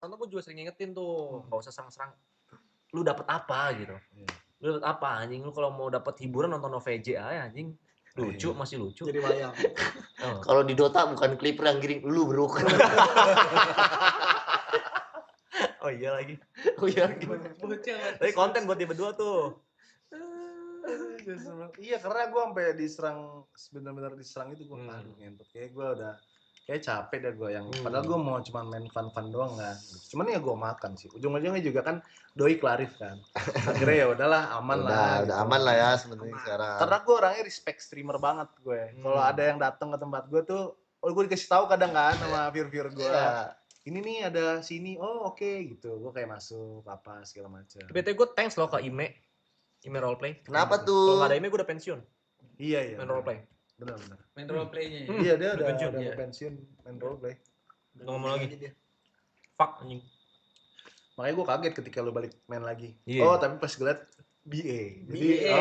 Karena gue juga sering ngingetin tuh, nggak usah serang-serang. Lu dapet apa gitu? Lu dapet apa anjing? Lu kalau mau dapet hiburan nonton OVJ aja anjing. Lucu, masih lucu. Jadi wayang. Kalau di Dota bukan Clipper yang giring lu, Bro. Oh iya lagi. Oh iya. Tapi konten buat dia berdua tuh. Iya, karena gue sampai diserang, benar-benar diserang itu gue, aduh ngentot. Kayak gue udah, kayak capek dah gue yang, padahal gue mau cuma main fun-fun doang kan. Cuman ya gue makan sih. Ujung-ujungnya juga kan doi Clarif kan. Akhirnya ya udahlah, aman lah. Udah gitu. aman lah ya sebenarnya sekarang. Karena gue orangnya respect streamer banget gue. Kalau ada yang datang ke tempat gue tuh, gue dikasih tahu kadang kan sama viewer gue. Iya. Ini nih ada sini, oh oke gitu. Gue kayak masuk apa segala macam. BT gue thanks loh ke Ime roleplay. Kenapa Kalau tuh? nggak ada Ime gue udah pensiun. Iya. Main roleplay. Benar. Main roleplaynya. Iya dia udah pensiun. pensiun main roleplay. Udah ngomong lagi. Fuck anjing. Makanya gue kaget ketika lu balik main lagi. Iya. Oh tapi pas gue liat BA. Jadi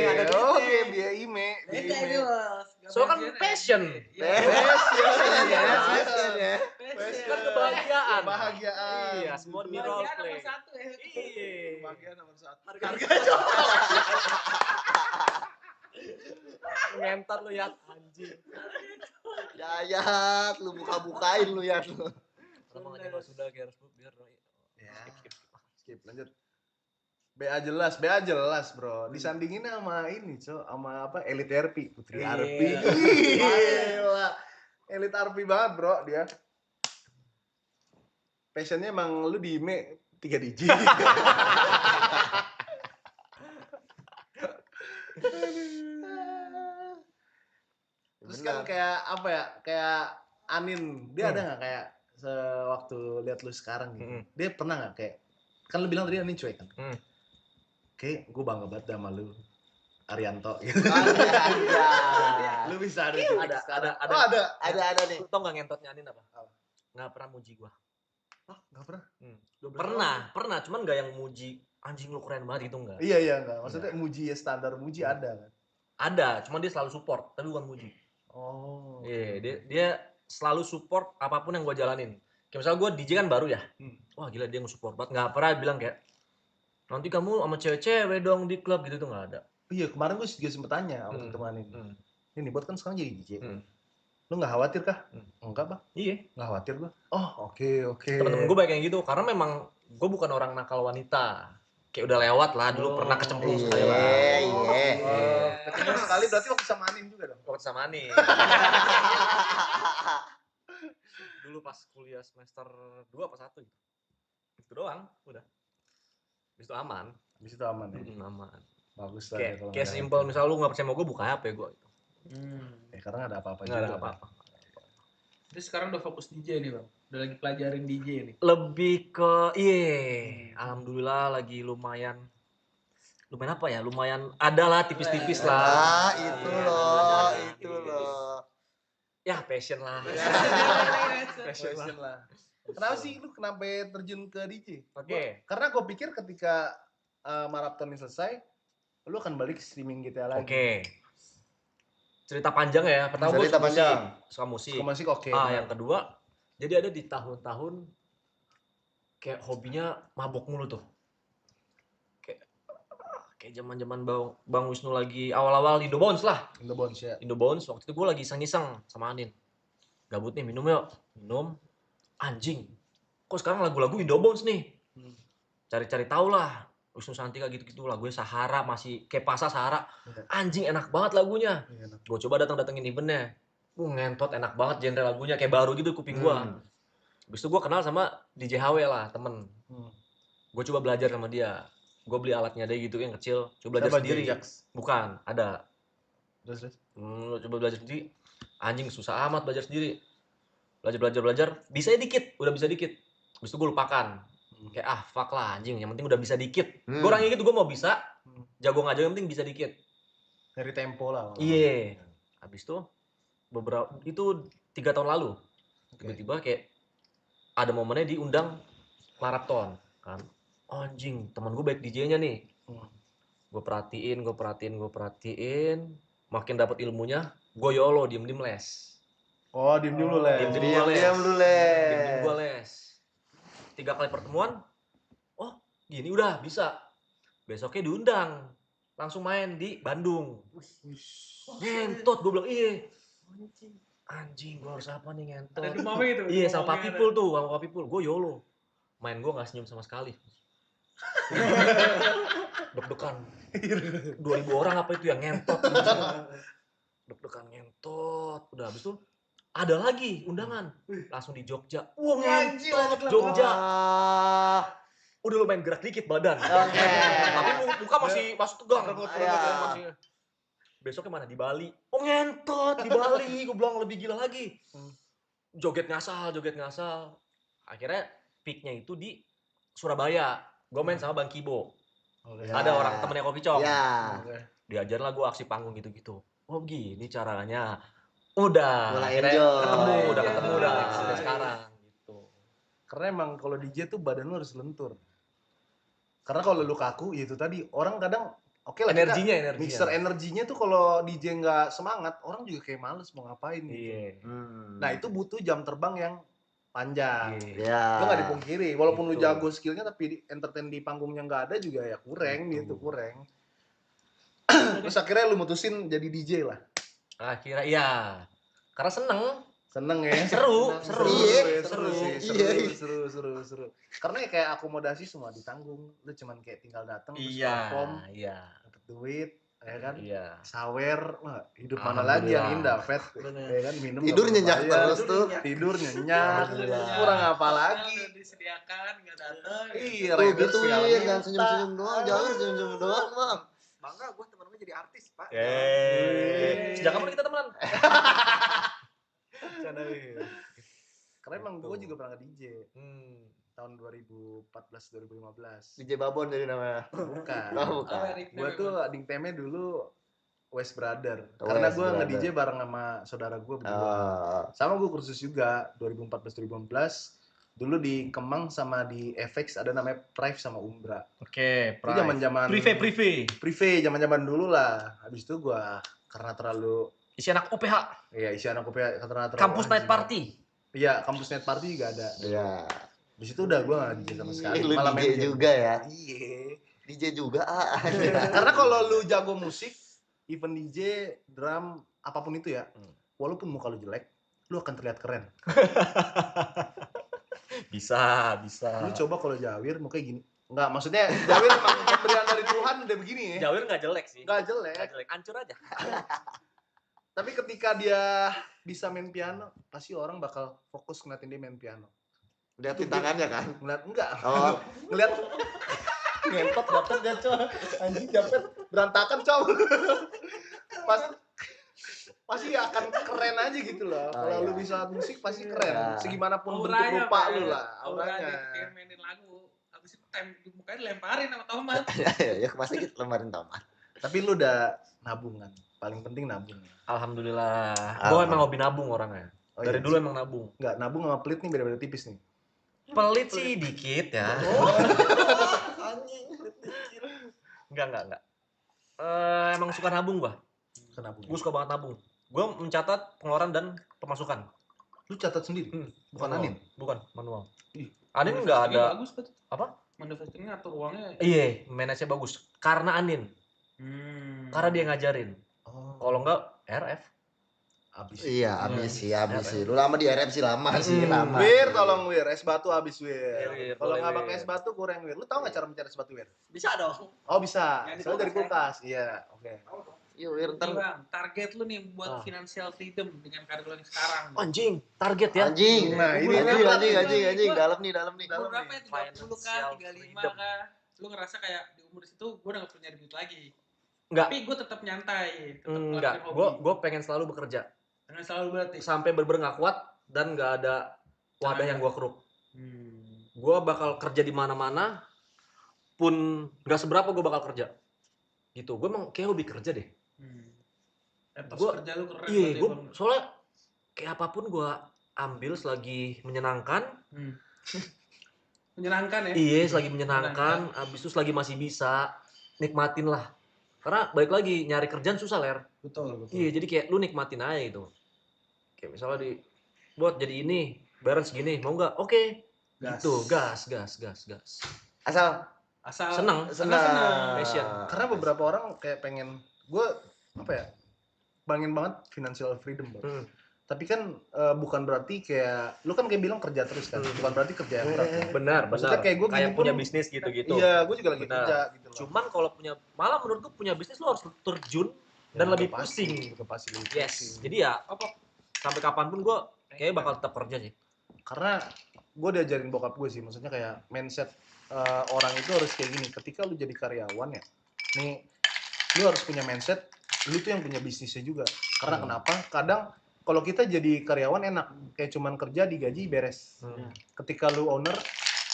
ada duitnya. oke BA Ime. Beda itu, Bos. So kan passion. Passion ya. Kan kebahagiaan. Kebahagiaan. Iya, semua demi Bagian roleplay. nomor 1 ya. Iya. Kebahagiaan nomor 1. Harga ngentot lu ya anjing. Ya, lu buka-bukain lu ya. Kenapa nggak coba sudah kayak harus biar Ya. Skip lanjut. BA jelas bro. Disandingin sama ini sama apa Elite RP Putri Iya. RP. Gila. Elite RP banget bro dia. Passionnya emang lu di Ime 3 DJ. Terus kan kayak apa ya? Kayak Anin, dia ada nggak kayak sewaktu lihat lu sekarang gitu? Dia pernah nggak kayak kan lu bilang tadi Anin cuek kan? Oke, gue bangga banget sama lu, Arianto. Gitu. Lu bisa ada Ada nih. Lu tau nggak ngentotnya Anin apa? Nggak pernah muji gua. Ah, nggak pernah? Pernah, cuman nggak yang muji anjing lu keren banget itu enggak. Iya enggak. Maksudnya muji ya standar muji ada kan? Ada, cuman dia selalu support, tapi bukan muji. Oh. Iya, dia selalu support apapun yang gua jalanin. Kayak misalnya gua DJ kan baru ya. Wah gila dia nge-support banget. Nggak pernah bilang kayak nanti kamu sama cewek-cewek dong di klub gitu tuh nggak ada. Iya kemarin gue juga sempet tanya sama teman ini buat kan sekarang jadi DJ. Lu nggak khawatir kah? Enggak bang. Iya. Nggak khawatir gue. Oh oke. Temen-temen gue banyak yang gitu karena memang gue bukan orang nakal wanita. Kayak udah lewat lah dulu pernah kecemplung sekali lah. Kecemplung sekali berarti waktu sama Anin juga dong. Waktu sama Anin. Dulu pas kuliah semester 2 apa 1 gitu. Itu doang, udah. Habis itu aman. Habis itu aman ya? Aman. Bagus lah ya kalau kayak simpel, misal lu gak percaya sama gue, buka HP gue gitu. Karena gak ada apa-apa juga. Gak ada apa-apa. Terus sekarang udah fokus DJ nih bang? Udah lagi pelajarin DJ nih? Lebih ke, alhamdulillah lagi lumayan apa ya, lumayan ada lah tipis-tipis lah. Itu loh. Ya passion lah. Passion lah. Kenapa sih lu kenapa terjun ke DJ? Oke. Karena gue pikir ketika maraton ini selesai, lu akan balik streaming GTA lagi. Oke. Cerita panjang ya. Pertama gue suka musik. Suka musik oke. Yang kedua, jadi ada di tahun-tahun kayak hobinya mabok mulu tuh. Kayak zaman-zaman Bang Wisnu lagi awal-awal Indobounce lah. Indobounce ya. Indobounce waktu itu gue lagi iseng-iseng sama Anin. Gabut nih minum yuk. Minum. Anjing. Kok sekarang lagu-lagu Indobounce nih? Cari-cari tahu lah. Wisnu Santika gitu-gitu lagunya Sahara masih kayak Pasa Sahara. Anjing enak banget lagunya. Gue coba datengin eventnya. Ngentot enak banget genre lagunya kayak baru gitu kuping gue. Habis itu gue kenal sama DJ HW lah temen. Gue coba belajar sama dia. Gue beli alatnya dia gitu yang kecil. Coba belajar sendiri. Bukan, ada. Terus? Coba belajar sendiri. Anjing susah amat belajar sendiri. Belajar. Bisa dikit, udah bisa dikit. Habis itu gue lupakan. Kayak fuck lah anjing, yang penting udah bisa dikit. Gue orangnya gitu, gue mau bisa. Jago nggak jago yang penting bisa dikit. Dari tempo lah. Iya. Habis itu itu 3 tahun lalu. Tiba-tiba kayak ada momennya diundang maraton kan. Anjing, teman gue baik DJ-nya nih. Gue perhatiin. Makin dapat ilmunya, gue YOLO, diem les. Oh, diem lu les. Diem gue les. 3 kali pertemuan, oh gini udah bisa. Besoknya diundang, langsung main di Bandung. Ngentot, gue bilang iya. Anjing, gue harus apa nih ngentot. Ada demamnya gitu. Iya, sama Papipul tuh, sama Papipul. Gue YOLO. Main gue gak senyum sama sekali. Deg-degan. 2000 orang apa itu yang ngentot. Deg-degan ngentot. Udah habis itu ada lagi undangan. Langsung di Jogja. Wah ngentot Jogja. Udah lumayan gerak dikit badan. Oke. Tapi muka masih tegang. Iya. Masih. Besoknya mana? Di Bali. Oh ngentot di Bali. Gue bilang lebih gila lagi. Joget ngasal. Akhirnya peaknya itu di Surabaya. Gue main sama Bang Kibo. Ya. Ada orang temennya Kopi Cong. Ya. Diajarin lah gue aksi panggung gitu-gitu. Oh gini caranya. Udah. Mulai Akhirnya enjoy. udah ketemu Iya. sampai sekarang. Gitu. Karena emang kalau DJ tuh badan lu harus lentur. Karena kalau lu kaku, ya itu tadi orang kadang oke lah Energinya. mixer energinya tuh kalau DJ nggak semangat, orang juga kayak males mau ngapain gitu. Iya. Nah itu butuh jam terbang yang panjang. Ya. Lu nggak dipungkiri, walaupun lu Gitu. jago skillnya tapi entertain di panggungnya nggak ada juga ya kurang gitu, kurang. Terus akhirnya lu mutusin jadi DJ lah. Akhirnya iya. Karena Seneng ya. seru. Iya. seru sih, Iya. seru. Karena ya kayak akomodasi semua ditanggung. Lu cuman kayak tinggal datang terus perform, Iya. dapet duit, ya kan? Iya. Sawer, wah, hidup mana lagi yang indah, Fet? Bener. Ya kan minum Tidur nggak nyenyak bayar, terus tuh. tidur nyenyak, Alhamdulillah. kurang apa lagi? Udah disediakan nggak datang. Iya, Tuh rebel gitu segala ya, jangan minta. senyum-senyum doang, jangan senyum-senyum doang, Bang. Bangga gue temen gue jadi artis, Pak. Sejak kapan kita temenan? Karena emang Gitu. gue juga pernah nge-DJ tahun 2014-2015. DJ Babon jadi namanya. Bukan. Oh, bukan. Gue tuh nickname-nya dulu West Brother. West Karena gue Brother. nge-DJ bareng sama saudara gue berdua. Oh. Sama gue kursus juga 2014-2015. Dulu di Kemang sama di FX ada namanya Prive sama Umbra. Oke, Itu zaman-zaman prive zaman-zaman dulu lah. Habis itu gue karena terlalu Isi anak UPH, isi anak gue karena terlalu Kampus Night anjing. Party. Iya, Kampus Night Party juga ada. Iya. Di situ udah gue nggak DJ sama sekali. Lu Malah main DJ game. juga ya? Iya. DJ juga Karena kalau lu jago musik, even DJ, drum, apapun itu ya, walaupun muka lu jelek, lu akan terlihat keren. Bisa. Lu coba kalau Jawir mukanya gini. Enggak, maksudnya Jawir emang pemberian dari Tuhan udah begini ya. Jawir nggak jelek sih. Enggak jelek. Hancur aja. Tapi ketika dia bisa main piano, pasti orang bakal fokus ngeliatin dia main piano. Liatin tangannya kan? Ngeliat enggak? Oh. Ngeliat ngentot dapet dia cow. Anjing dapet berantakan cow. Pasti akan keren aja gitu loh. Kalau iya. lu bisa musik pasti keren. Ya. Segimanapun bentuk Auranya, rupa Pak. lu lah. Auranya. Auranya. Ketika mainin lagu, habis itu mukanya dilemparin sama tomat. Ya masa kita lemarin tomat. Tapi lu udah nabungan. Paling penting nabung. Alhamdulillah. Gue emang hobi nabung orangnya. Oh, Dari iya. dulu emang nabung. Enggak, nabung sama pelit nih beda-beda tipis nih. Pelit sih dikit ya. Enggak. Emang suka nabung gua. Kenapa? Gue suka banget nabung. Gue mencatat pengeluaran dan pemasukan. Lu catat sendiri? Bukan Manual. Anin? Bukan, manual. Ih, Anin nggak ada. Bagus kan? Apa? Manufacturing atur uangnya. Iya, manage-nya bagus. Karena Anin. Karena dia ngajarin. Oh, Kalau enggak, RF. habis. Iya, habis sih. Lu lama di RF sih lama sih, lama. Wir, tolong Wir, es batu habis Wir. Wir, Kalau boleh, nggak Wir. pakai es batu kurang Wir. Lu tahu nggak cara mencari es batu Wir? Bisa dong. Oh bisa. Yang di Soalnya dari kulkas, kulkas. Iya, oke. Yuk, Wir, Nih, ntar Bang, target lu nih buat financial freedom dengan karir lu yang sekarang. Anjing, target ya. anjing. Nah, ini Anjing, dalam nih. Umur berapa ya? 30 kah? Financial 35 freedom. kah? Lu ngerasa kayak di umur situ gue udah gak punya duit lagi. Enggak. Tapi gue tetap nyantai. Tetap Enggak. ngelakuin hobi. Gue pengen selalu bekerja. Dengan selalu berarti. Sampai bener-bener nggak kuat dan nggak ada wadah yang gue keruk. Gue bakal kerja di mana-mana pun nggak seberapa gue bakal kerja. Gitu. Gue emang kayak hobi kerja deh. Etos Gua- kerja lu keren. Iya, berarti, gue Bang. soalnya kayak apapun gue ambil selagi menyenangkan. Menyenangkan ya? Iya, selagi menyenangkan. Abis itu selagi masih bisa nikmatin lah. Karena balik lagi nyari kerjaan susah Ler. Betul. Iya, jadi kayak lu nikmatin aja gitu. Kayak misalnya buat jadi ini, bayar segini, mau nggak? Oke. Gitu, gas. Asal Seneng. Passion. Karena beberapa orang kayak pengen, gue apa ya, pengen banget financial freedom, Bang. Tapi kan bukan berarti kayak lu kan kayak bilang kerja terus kan, bukan berarti kerja yang berat kan. Benar. Maksudnya kayak gue kayak punya bisnis gitu-gitu. Iya, gue juga lagi Benar. kerja gitu loh. Cuman kalau malah menurut gue punya bisnis lo harus terjun dan lebih pusing. Pasti lebih Yes. pusing. Jadi ya sampai kapanpun gue kayaknya bakal tetap kerja sih. Karena gue diajarin bokap gue sih, maksudnya kayak mindset orang itu harus kayak gini. Ketika lu jadi karyawan ya, nih lu harus punya mindset, lu tuh yang punya bisnisnya juga. Karena kenapa? Kadang kalau kita jadi karyawan enak, kayak cuman kerja digaji beres. Ketika lu owner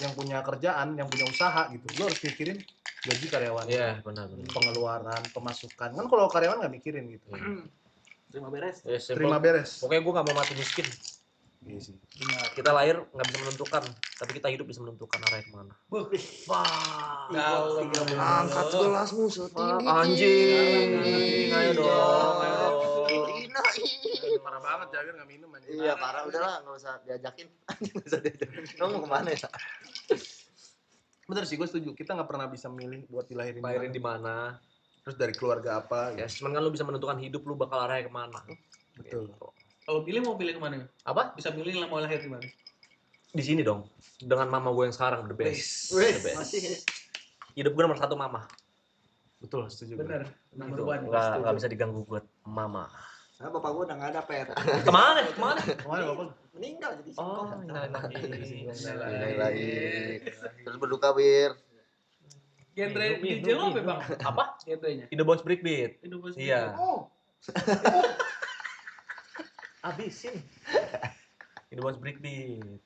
yang punya kerjaan, yang punya usaha gitu, lu harus mikirin gaji karyawan. Iya, benar. Pengeluaran, pemasukan. Kan kalau karyawan nggak mikirin gitu. Terima beres. Terima beres. Pokoknya gue gak mau mati miskin. Iya sih. Kita lahir nggak bisa menentukan, tapi kita hidup bisa menentukan arahnya kemana. angkat gelasmu setinggi Anjing, ayo dong. Parah banget Jagger nggak minum anjing. Iya parah, udahlah nggak usah diajakin. Nggak usah diajakin. Kamu mau kemana ya? Bener sih, gue setuju. Kita nggak pernah bisa milih buat dilahirin Lahirin di mana? terus dari keluarga apa. Ya, cuman kan lu bisa menentukan hidup lu bakal arahnya kemana. Betul. Kalau pilih mau pilih kemana? Apa? Bisa pilih lah mau lahir di mana? Di sini dong. Dengan mama gue yang sekarang the best. The best. Masih. Hidup gue nomor 1 mama. Betul, setuju. Bener. Nomor Itu one. nggak bisa diganggu buat mama. Nah, bapak gua udah nggak ada per. Kemana? Kemana bapak? Meninggal jadi Oh, singkong. Lagi. Terus berduka Bir. Genre Minum, DJ lo apa minum. bang? Apa? Genrenya? Indo Bounce Breakbeat. Indonesia. Iya. Oh, Abisin. Indo Bounce Breakbeat.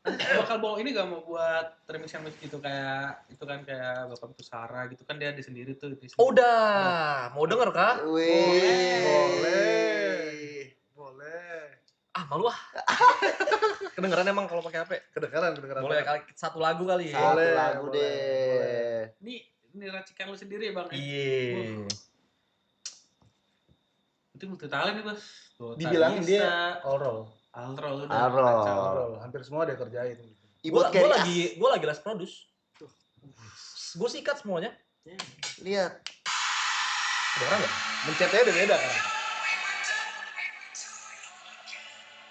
Bakal bawa ini gak mau buat remix yang gitu kayak itu kan kayak Bapak Itu Sarah gitu kan dia ada sendiri tuh di sini. Udah, mau denger kah? Boleh. Ah, malu ah. Kedengeran emang kalau pakai HP. Kedengeran. Boleh kali satu lagu kali. Satu Boleh, lagu boleh, deh. Ini racikan lu sendiri ya bang? ya? Iya. Itu multi talent nih bos. Tuh, Dibilangin Talisa, dia all-roll. Alro udah Alro. kacau. All-roll. Hampir semua dia kerjain. Ibut Gue kayak lagi les produce. Gue sikat semuanya. lihat. Kedengeran nggak? Mencetnya udah beda kan?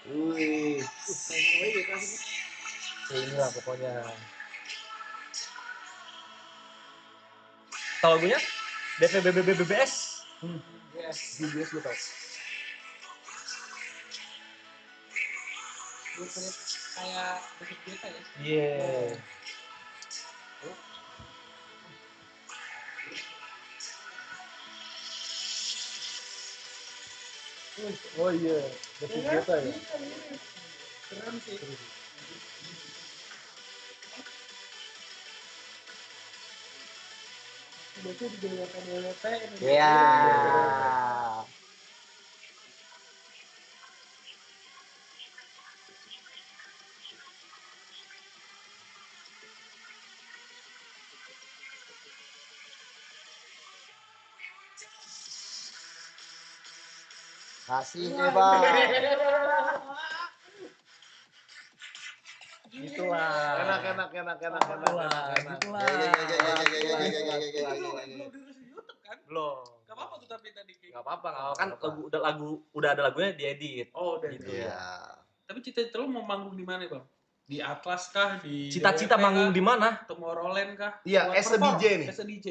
Wih. Ya inilah pokoknya. Tahu lagunya? BBS. BBS lu tau. Kayak musik kita ya. Iya. Oh iya, David Guetta ya. Keren sih. Bocah juga WP. Iya. Kasih nih bang. Gitulah. Enak. Belum dirilis di YouTube kan? Belum. Gak apa-apa tuh tapi tadi kayak Gak apa-apa, kan udah ada lagunya diedit. Oh, udah Gitu. itu. Iya. Tapi cita-cita lu mau manggung di mana, Bang? Di Atlas kah? Di Cita-cita DWP manggung kah? di mana? Tomorrowland kah? Iya, Buat as a perform? DJ nih. As a DJ.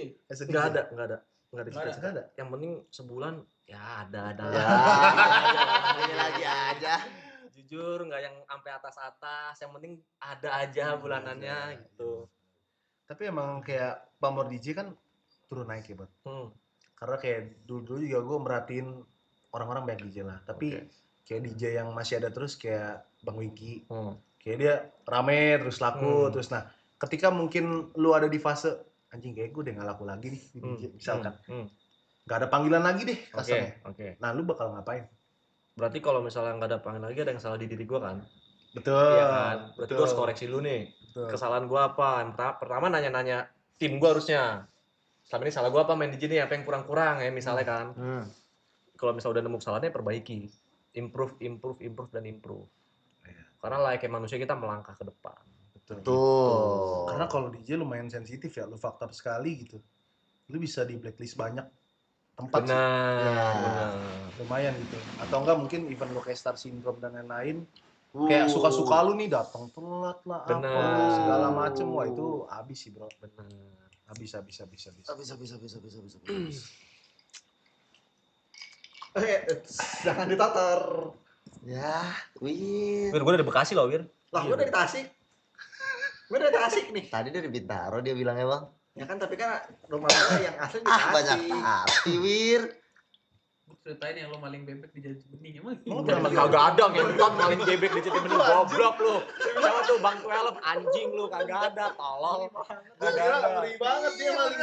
Enggak ada cita-cita. Nggak ada. Yang penting sebulan ya ada. Ya. Ini lagi aja. Jujur nggak yang sampai atas-atas, yang penting ada aja bulanannya gitu. Tapi emang kayak pamor DJ kan turun naik ya, Bang. Karena kayak dulu juga gue merhatiin orang-orang banyak DJ lah. Tapi kayak DJ yang masih ada terus kayak Bang Wiki. Kayak dia rame terus laku terus. Nah, ketika mungkin lu ada di fase anjing kayak gue udah nggak laku lagi nih di DJ misalkan. Nggak ada panggilan lagi deh kasarnya. Oke. Nah, lu bakal ngapain? Berarti kalau misalnya nggak ada panggilan lagi ada yang salah di diri gue kan? Betul. Iya kan? Berarti gue harus koreksi dulu nih. Betul. Kesalahan gue apa? Pertama nanya-nanya tim gue harusnya. Selama ini salah gue apa main DJ nih? Apa yang kurang-kurang ya misalnya kan? Kalau misalnya udah nemu kesalahannya perbaiki. Improve. Karena kayak manusia kita melangkah ke depan. Betul. Tuh. Karena kalau DJ lumayan sensitif ya, lu faktor sekali gitu. Lu bisa di blacklist banyak tempat sih. Benar. Lumayan gitu. Atau enggak mungkin event lu kayak Star Syndrome dan lain-lain. Kayak suka-suka lu nih datang telat lah apa Benar. segala macem. Wah itu habis sih bro. Benar. Habis. Bisa. Jangan ditatar. Ya, Wir. Wir, gue dari Bekasi loh, Wir. Lah, gue dari Tasik. Gue dari Tasik nih. Tadi dari Bintaro dia bilangnya, Bang. Ya kan, tapi kan rumah gue yang asli di Ah, banyak Tasik. tapi, Wir. Gue ceritain yang lo maling bebek di Jati Bening emang. Emang lu pernah maling Kagak ada ngentot maling bebek di Jati Bening, goblok lu. Siapa tuh Bang 12 anjing lu, kagak ada, tolol. Gua kira ngeri banget dia maling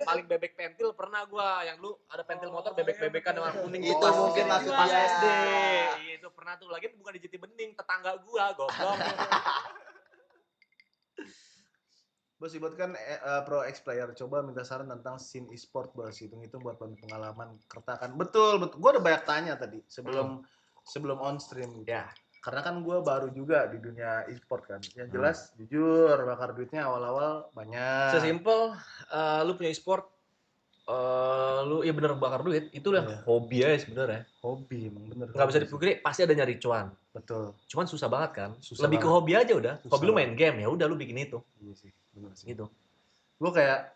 Maling bebek pentil pernah gua, yang lu ada pentil motor bebek-bebekan warna kuning Itu pas- mungkin pas maksudnya. SD. Iya, itu pernah tuh, lagi bukan di Jati Bening, tetangga gua, goblok. Bos Ibot kan pro X player, coba minta saran tentang scene e-sport bos, hitung-hitung buat pengalaman kertakan. Betul. Gue udah banyak tanya tadi sebelum on stream gitu. Ya. Karena kan gue baru juga di dunia e-sport kan. Yang jelas jujur bakar duitnya awal-awal banyak. Sesimpel lu punya e-sport, lu ya bener bakar duit, itu udah Iya. hobi aja sebenarnya. Hobi emang bener. Nggak bisa dipungkiri, pasti ada nyari cuan. Betul. Cuman susah banget kan. Susah Lebih ke banget. hobi aja udah. Susah Hobi lu main game, ya udah lu bikin itu. Iya sih, bener sih. Gitu. Gue kayak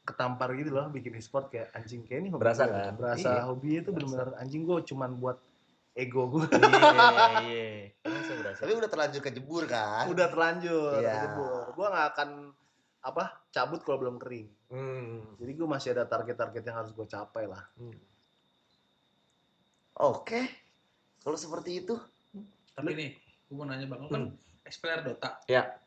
ketampar gitu loh bikin e-sport kayak anjing kayak ini hobi Berasa gua. kan? Berasa Iya. hobi itu bener-bener anjing gue cuman buat ego gue. Iya. Berasa. Tapi udah terlanjur kejebur kan? Udah terlanjur, Iya. kejebur. Gue nggak akan cabut kalau belum kering. Jadi gue masih ada target-target yang harus gue capai lah. Oke. Kalau seperti itu, Tapi nih, gue mau nanya Bang, lo kan ex-player Dota. Ya.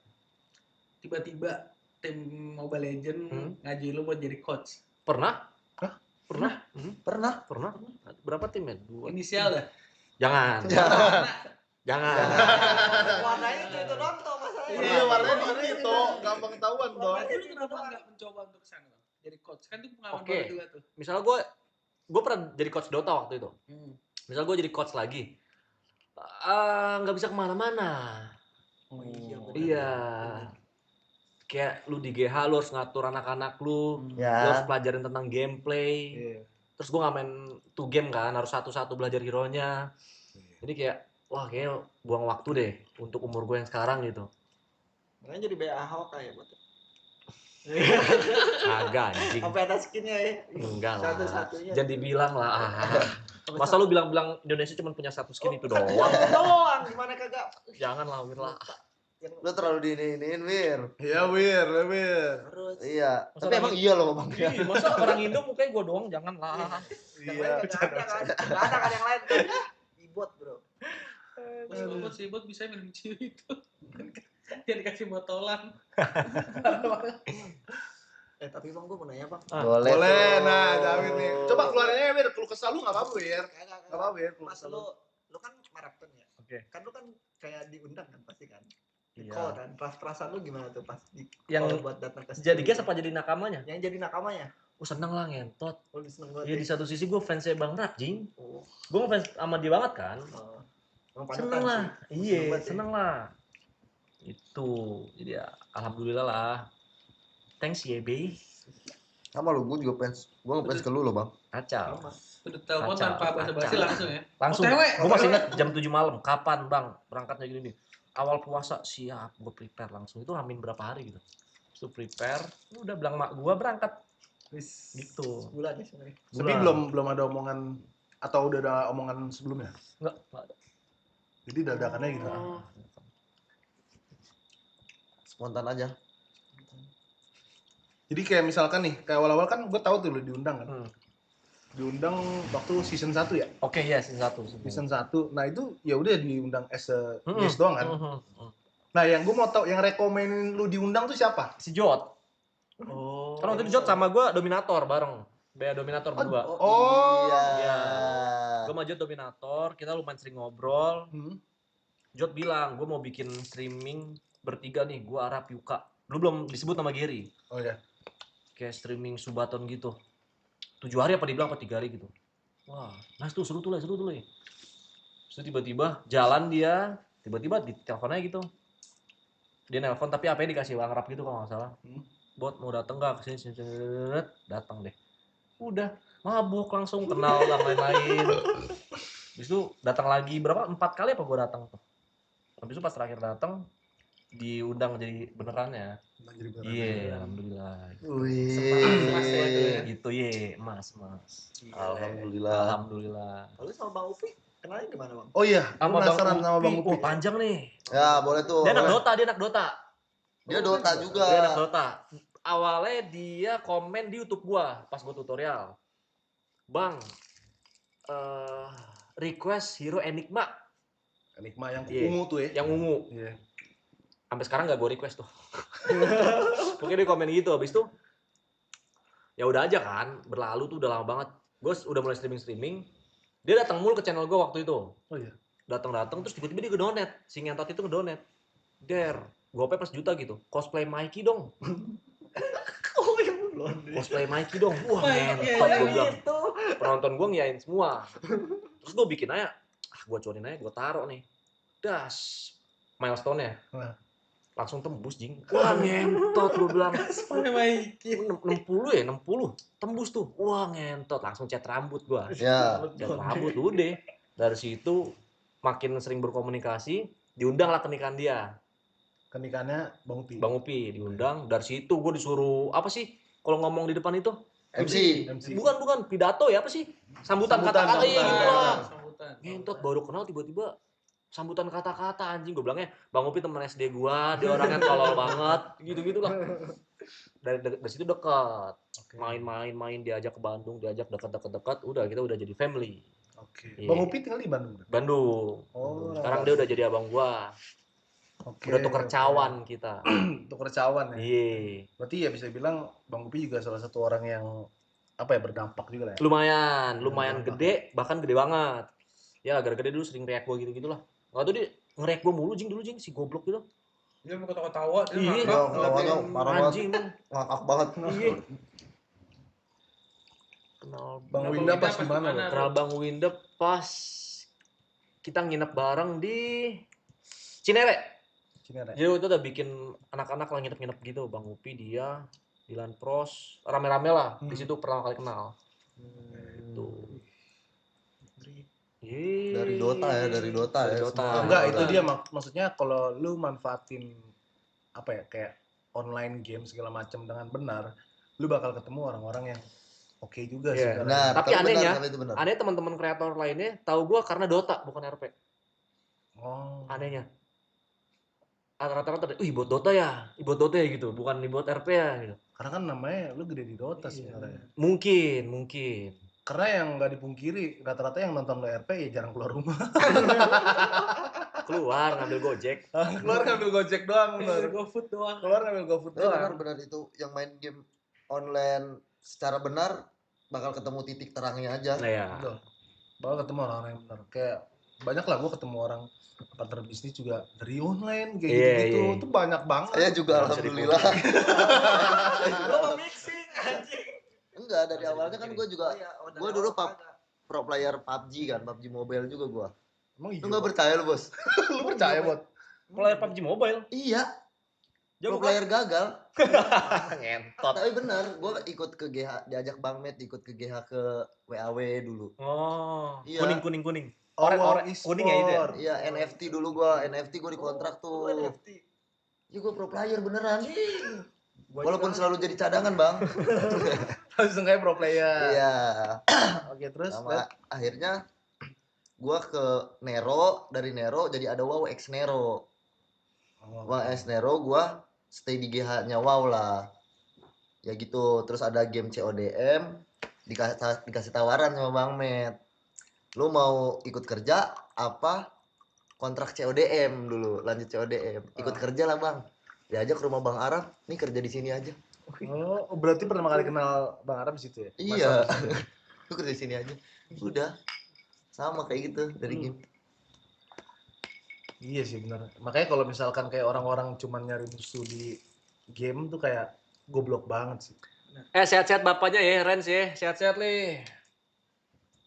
Tiba-tiba tim Mobile Legend ngajuin lo buat jadi coach. Pernah? Hah? Pernah? pernah? Berapa tim ya? 2. Inisial dah. Jangan. Jangan. Warnanya itu doang toh masalahnya. Iya, warnanya dikit toh, gampang ketahuan toh. Berarti lu kenapa nggak mencoba untuk kesana Bang? Jadi coach, kan itu pengalaman Oke. baru juga tuh. Misalnya gue pernah jadi coach Dota waktu itu. Misalnya gue jadi coach lagi. Nggak bisa kemana-mana. Oh iya. bener. Iya. Kayak lu di GH lu harus ngatur anak-anak lu. Lu harus Ya. pelajarin tentang gameplay. Iya. Terus gue nggak main 2 game kan, harus satu-satu belajar hero-nya. Jadi kayak, wah kayak buang waktu deh untuk umur gue yang sekarang gitu. Makanya jadi BA Hawk kayak buat. Agak anjing. Sampai ada skinnya ya. Enggak lah. Satu-satunya. Jangan dibilang lah. Masa lu bilang Indonesia cuma punya satu skin itu Kan doang? doang, gimana kagak? Jangan lah, Wir lah. Lu terlalu diinin, Wir. Iya, Wir. Terus. Iya. Masa Tapi emang iya loh, Bang. Ih, masa orang Indo mukanya gue doang? Jangan lah. Yang Iya. lain kagak ada kan? Nggak ada kan yang lain kan? Ibot bro. Si Ibot bisa minum ciu itu. Dia dikasih botolan. Tapi bang gue mau nanya bang. Boleh. Boleh, tuh. nah David nih. Coba keluarin aja, Wir. Keluh kesal lu nggak apa-apa, Wir. Kagak. Nggak apa-apa, Wir. Keluh Mas kesal lu kan maraton ya. Oke. Kan lu kan kayak diundang kan pasti kan. Di Iya. call kan. Perasaan lu gimana tuh pas di Yang call buat datang ke Jadi studio? guys apa jadi nakamanya? Yang jadi nakamanya. Gue seneng lah ngentot. Oh lu seneng banget. Iya, di satu sisi gue fansnya Bang Rak, Jing. Oh. Gue ngefans sama dia banget kan. Emang Seneng panutan lah. sih. Iya, Seneng banget ya. seneng lah. Itu. Jadi ya, alhamdulillah lah. Thanks ya, Bey. Sama lu, gue juga fans. Gue ngefans ke lu loh, Bang. Kacau. Sama. Udah telepon Kacau, tanpa basa-basi kacau. langsung ya. Langsung. OTW. Gue masih ingat jam 7 malam. Kapan, Bang? Berangkatnya gini nih. Awal puasa, siap. Gue prepare langsung. Itu hamin berapa hari gitu. Terus tuh prepare. Udah bilang mak gue berangkat. Wis. Gitu. Bulan ya sebenarnya. Tapi belum ada omongan atau udah ada omongan sebelumnya. Enggak ada. Jadi dadakannya gitu. Spontan aja. Jadi kayak misalkan nih, kayak awal-awal kan gue tahu tuh lu diundang kan. Hmm. Diundang waktu season 1 ya. Oke, ya season 1. Season 1. Nah, itu ya udah diundang as a guest doang kan. Nah, yang gue mau tahu yang rekomenin lu diundang tuh siapa? Si Jot. Oh. Kan waktu itu Jot sama gue Dominator bareng. Bea Dominator berdua. Oh. Iya. Gue sama Jot Dominator, kita lumayan sering ngobrol. Jot bilang, gue mau bikin streaming bertiga nih, gue Arab Yuka. Lu belum disebut nama Gary. Oh ya. Kayak streaming subaton gitu. 7 hari apa dibilang apa 3 hari gitu. Wah, nice tuh, seru tuh lah. Terus tiba-tiba jalan dia, tiba-tiba di teleponnya gitu. Dia nelpon tapi apa dikasih uang rap gitu kalau nggak salah. Bot mau dateng gak kesini datang deh. Udah mabuk langsung kenal dan lain-lain. Habis itu datang lagi berapa 4 kali apa gue datang tuh. Habis itu pas terakhir datang diundang jadi beneran ya. Iya, alhamdulillah. Wih. Gitu ye, mas. Alhamdulillah. Lalu sama Bang Upi kenalnya gimana Bang? Oh iya, Sama penasaran sama Bang Upi. Oh, panjang nih. Ya, boleh tuh. Dia anak boleh. Dota. Dia Dota juga. Dia anak Dota. Awalnya dia komen di YouTube gua pas gua tutorial. Bang, request hero Enigma. Enigma yang Iya, ungu tuh ya. Yang ungu. Iya. Sampai sekarang gak gua request tuh. Pokoknya dia komen gitu. Habis itu ya udah aja kan, berlalu tuh udah lama banget. Gue udah mulai streaming. Dia datang mulu ke channel gue waktu itu. Oh iya. Datang terus tiba-tiba dia ngedonet. Si ngentot itu ngedonet. Der, gue pas juta gitu. Cosplay Mikey dong. Oh iya belum. Cosplay Mikey dong. Wah, ngentot gue bilang. Penonton gue ngiyain semua. Terus gue bikin aja. Gue cuanin aja, gue taruh nih. Das. Milestone-nya. Langsung tembus jing. Wah, ngentot gue bilang. Cosplay Mikey. 60 tembus tuh. Wah, ngentot. Langsung cat rambut gue. Ya. Cat rambut udah. Dari situ makin sering berkomunikasi, diundang lah ke nikahan dia. Kenikahannya Bang Upi. Bang Upi diundang. Dari situ gue disuruh apa sih? Kalau ngomong di depan itu? MC. Bukan pidato ya, apa sih? Sambutan kata-kata ya gitu lah. Sambutan. Ngentot baru kenal tiba-tiba sambutan kata-kata anjing. Gue bilangnya Bang Upi temen SD gua, dia orangnya tolol banget, gitu-gitu lah. Dari situ dekat. Main diajak ke Bandung, diajak dekat, udah kita udah jadi family. Oke. Iya. Bang Upi tinggal di Bandung. Bandung. Oh, Sekarang dia udah jadi abang gua. Oke. Udah tuker cawan kita. Tuker cawan ya. Iya. Berarti ya bisa bilang Bang Upi juga salah satu orang yang apa ya berdampak juga lah ya. Lumayan gede, bahkan gede banget. Ya gara-gara dia dulu sering react gua gitu-gitulah. Enggak tahu dia nge-react gua mulu dulu si goblok gitu. Dia mau ketawa-tawa, dia Iya, ngakak, ketawa-tawa, ngeliatin parah banget. anjing bang. Ngakak banget. Iya. Kenal Bang Bang Winda Winda pas pas gimana? gimana? Bang? kenal Bang Winda pas kita nginep bareng di Cinere. Cinere. Jadi waktu itu udah bikin anak-anak lah nginep-nginep gitu. Bang Upi, dia, Dilan Pros, rame-rame lah. Di situ pertama kali kenal. Itu. Dari Dota ya. Dari Dota. Semua. Enggak, itu dia maksudnya kalau lu manfaatin apa ya kayak online game segala macam dengan benar, lu bakal ketemu orang-orang yang oke juga sih. Iya. Benar. Tapi anehnya, itu benar. aneh teman-teman kreator lainnya tahu gua karena Dota bukan RP. Oh. Anehnya. Rata-rata, bot Dota ya gitu, bukan bot RP ya gitu. Karena kan namanya lu gede di Dota sebenarnya. Mungkin. Karena yang nggak dipungkiri, rata-rata yang nonton lo RP ya jarang keluar rumah. Keluar ngambil Gojek. Keluar ngambil Gojek doang, bener. GoFood doang. Keluar ngambil GoFood doang. Benar itu yang main game online secara benar bakal ketemu titik terangnya aja. Nah ya. Betul. Bakal ketemu orang-orang yang benar. Kayak banyak lah gue ketemu orang partner bisnis juga dari online kayak gitu-gitu. Iya. Itu banyak banget. Saya juga alhamdulillah. Lo mixing anjing. Enggak, dari awalnya kan gue juga gue dulu pro player PUBG kan, PUBG Mobile juga gue. Emang iya. Lu nggak percaya lu bos? Lu percaya buat? Player PUBG Mobile. Iya. Jago Pro player gagal. Ngentot. Tapi benar, gue ikut ke GH, diajak Bang Met ikut ke GH ke WAW dulu. Oh. Iya. Kuning. Orang kuning ya itu ya? Iya, NFT dulu gue dikontrak tuh. NFT. Iya gue pro player beneran. Walaupun selalu jadi cadangan bang. Langsung kayak pro player. Iya. Oke, terus Sama akhirnya gue ke Nero, dari Nero jadi ada WoW X Nero. WoW X Nero gue stay di GH-nya WoW lah. Ya gitu, terus ada game CODM, dikasih tawaran sama Bang Met. Lu mau ikut kerja apa kontrak CODM dulu, lanjut CODM. Ikut kerja lah bang. Diajak ke rumah Bang Arab, nih kerja di sini aja. Oh, berarti pertama kali kenal Bang Arab di situ ya? Iya. Lu kerja di sini aja. Udah. Sama kayak gitu dari game. Iya sih benar. Makanya kalau misalkan kayak orang-orang cuman nyari musuh di game tuh kayak goblok banget sih. Sehat-sehat bapaknya ya, Rens ya. Sehat-sehat nih.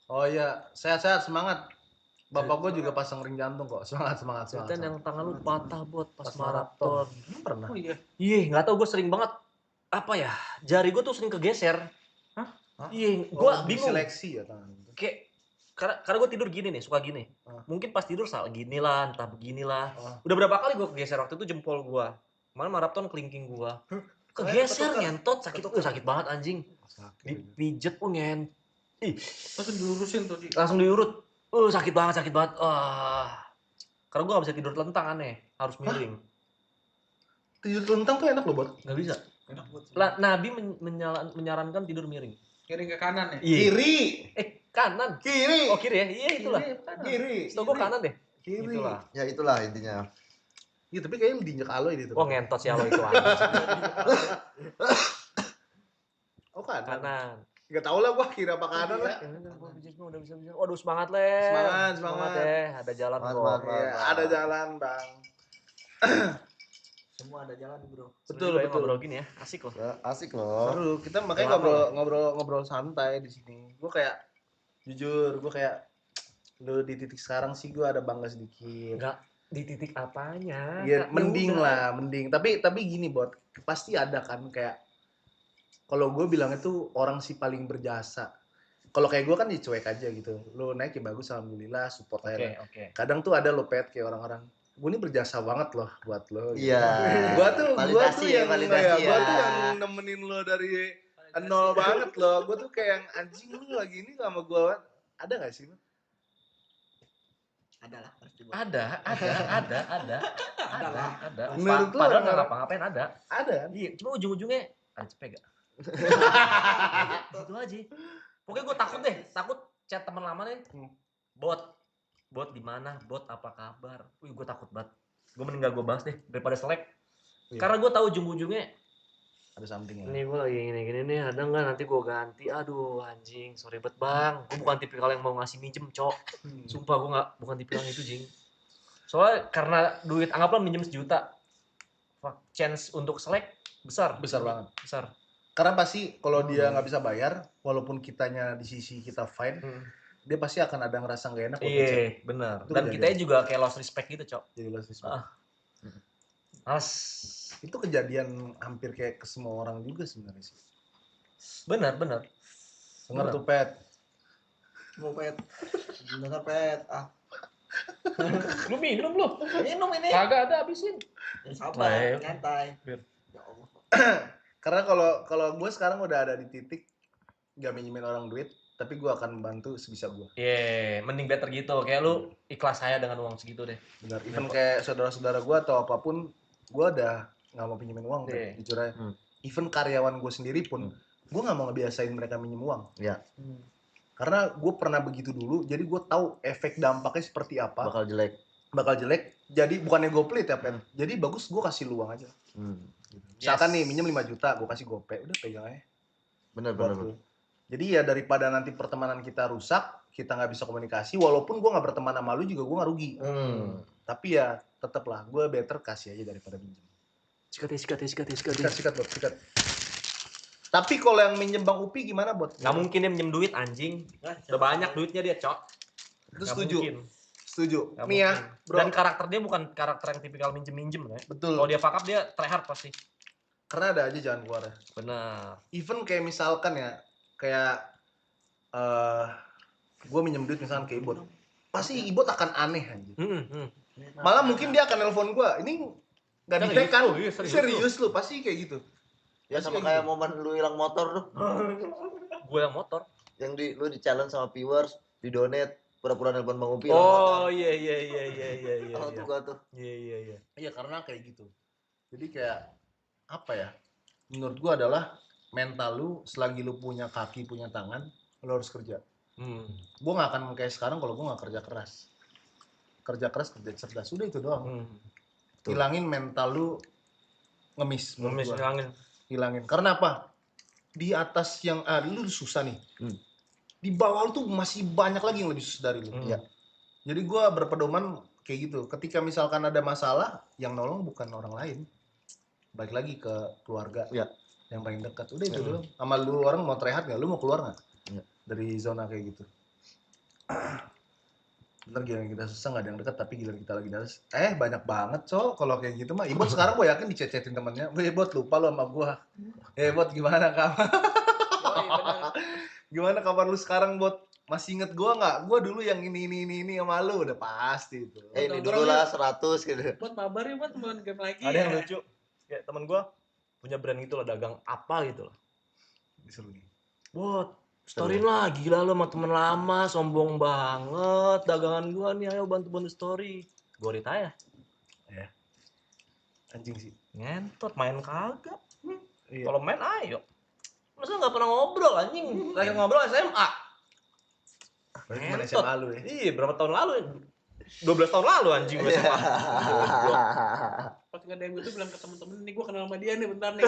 Oh iya, sehat-sehat, semangat. Bapak gua juga pasang ring jantung kok. Semangat. Ceritain yang tangan lu patah buat pas maraton. Pernah. Oh iya. Iya, nggak tahu gue sering banget apa ya, jari gue tuh sering kegeser. Hah? Iya, gue bingung. Seleksi ya tangan. Kayak karena gue tidur gini nih, suka gini. Mungkin pas tidur salah gini lah, entah beginilah. Udah berapa kali gue kegeser, waktu itu jempol gue. Kemarin maraton kelingking gue. Kegeser ngentot, sakit banget anjing. Dipijet pun Ih, Langsung dilurusin tuh. langsung diurut. Sakit banget. Karena gue gak bisa tidur telentang aneh, harus miring. Tidur telentang tuh enak loh, Bot. Gak bisa. Enak buat Nabi menyarankan tidur miring. Kiring ke kanan ya? Iya. Kiri. Kanan. Kiri. Oh kiri ya? Iya itulah. Kiri. Setahu gue kanan deh. Kiri. Itulah. Ya itulah intinya. Iya, tapi kayaknya lu diinjek aloy itu. Oh ngentot si Alo itu anjing. Oh kanan. Kanan. Enggak tahu lah gua kiri apa kanan lah. Udah bisa. Waduh semangat Le. Semangat. ya. Ada jalan kok. Semangat. Iya, ada jalan, Bang. semua ada jalan, Bro. Betul. Ngobrol gini ya. Asik loh. Ya, asik loh. Seru. Kita makanya ngobrol santai di sini. Gua kayak jujur, gua kayak lu di titik sekarang sih gua ada bangga sedikit. Enggak di titik apanya. Iya, mending lah, mending. Tapi gini, Bot. Pasti ada kan kayak kalau gue bilang itu orang sih paling berjasa. Kalau kayak gue kan dicuek aja gitu. Lo naik ya bagus, alhamdulillah, support aja. Oke. Kadang tuh ada lo pet kayak orang-orang. Gue ini berjasa banget loh buat lo. Iya. Gue tuh yang validasi gue tuh ya. yang nemenin lo dari nol banget loh. Gue tuh kayak yang anjing lu lagi ini sama gue. Ada nggak sih? Ada lah pasti. Ada. Menurut lu Padahal orang- nggak ngapa-ngapain ada. Ada kan? Iya, cuma ujung-ujungnya ada cepet gak? Gitu aja. Pokoknya gue takut chat teman lama nih. Bot di mana? Bot apa kabar? Wih, gue takut banget. Gue mending gak gue bahas deh daripada selek. Iya. Karena gue tahu ujung-ujungnya. Ada something ya. Nih gue lagi gini nih, ada nggak nanti gue ganti? Aduh anjing, sorry bet bang. Gue bukan tipikal yang mau ngasih minjem, cok. Sumpah gue bukan tipikal itu, jing. Soalnya karena duit anggaplah minjem 1 juta. Chance untuk selek besar Besar banget. besar. Karena pasti kalau dia nggak bisa bayar, walaupun kitanya di sisi kita fine, dia pasti akan ada ngerasa nggak enak. Iya, benar. Itu Dan kejadian. kita juga kayak lost respect gitu, cok. Jadi lo siswa. Males. Itu kejadian hampir kayak ke semua orang juga sebenarnya sih. Benar. Dengar Benar. tuh Pet. Mau pet. Dengar pet. Lu minum lu. Minum ini. Kagak ada habisin. Sabar, Baik. nyantai. Biar. Ya Allah. Karena kalau gue sekarang udah ada di titik gak minjemin orang duit, tapi gue akan bantu sebisa gue. Iya, mending better gitu. Kayak lu ikhlas saya dengan uang segitu deh. Benar. Even kayak saudara-saudara gue atau apapun, gue udah nggak mau pinjemin uang. Iya. Jujur aja. Even karyawan gue sendiri pun, gue nggak mau ngebiasain mereka minjem uang. Ya. Karena gue pernah begitu dulu, jadi gue tahu efek dampaknya seperti apa. Bakal jelek. Jadi bukannya gue pelit ya, Pen. Jadi bagus gue kasih lu uang aja. Misalkan nih minjem 5 juta, gue kasih gope, udah pegang aja. Bener. Buat lu. Jadi ya daripada nanti pertemanan kita rusak, kita nggak bisa komunikasi, walaupun gue nggak berteman sama lu juga gue nggak rugi. Tapi ya tetep lah, gue better kasih aja daripada minjem. Sikat. Tapi kalau yang minjem Bang Upi gimana, Bot? Gak mungkin dia minjem duit anjing. Udah banyak duitnya dia, cok. Itu Gak setuju. mungkin. Setuju. Gak Nih ya, mungkin. bro. Dan karakter dia bukan karakter yang tipikal minjem-minjem ya. Betul. Kalau dia fuck up dia try hard pasti. Karena ada aja jalan keluar. Benar. Even kayak misalkan ya, kayak gue minjem duit misalkan ke Ibot. Pasti Ibot akan aneh anjir. Malah mungkin dia akan nelpon gue. Ini gak Serius ditekan. lu, iya, Serius lu, pasti kayak gitu. Ya sama kayak momen lu hilang motor tuh. Gue yang motor. Yang lu di challenge sama viewers, di donate, pura-pura nelpon Bang Upi. Oh iya. Tahu tuh gua tuh. Iya. Iya karena kayak gitu. Jadi kayak apa ya? Menurut gua adalah mental lu selagi lu punya kaki punya tangan, lu harus kerja. Gua nggak akan kayak sekarang kalau gua nggak kerja keras. Kerja cerdas. Udah itu doang. Hilangin mental lu ngemis. Hilangin. Karena apa? Di atas yang lu susah nih. Di bawah lu tuh masih banyak lagi yang lebih susah dari lu. Ya. Jadi gua berpedoman kayak gitu. Ketika misalkan ada masalah, yang nolong bukan orang lain. Balik lagi ke keluarga. Ya. Yang paling dekat. Udah itu doang. Sama lu orang mau rehat nggak? Lu mau keluar nggak? Ya. Dari zona kayak gitu. Ntar giliran kita susah nggak ada yang deket, tapi giliran kita lagi dapet banyak banget cok. Kalau kayak gitu mah Ibot sekarang gue yakin dicecetin temennya, Ibot lupa lu sama gue. Bot gimana kabar? Gimana kabar lu sekarang Bot? Masih inget gue nggak? Gue dulu yang ini sama lu, udah pasti itu. Ini dulu lah 100 gitu. Buat mabar ya, buat main game lagi. Ada yang lucu, kayak temen gue punya brand gitu lah, dagang apa gitu lah. Seru nih. Bot, storyin lah, gila lu sama temen lama, sombong banget. Dagangan gua nih, ayo bantu-bantu story. Gua retire. Ya. Anjing sih. Ngentot, main kagak. Iya. Kalau main ayo. Masa nggak pernah ngobrol anjing? Terakhir ngobrol SMA. Berarti mana Ngentot. SMA lu ya? Iya, berapa tahun lalu? 12 tahun lalu anjing gua SMA. Pas nggak ada yang itu bilang ke temen-temen, nih gue kenal sama dia nih, bentar nih.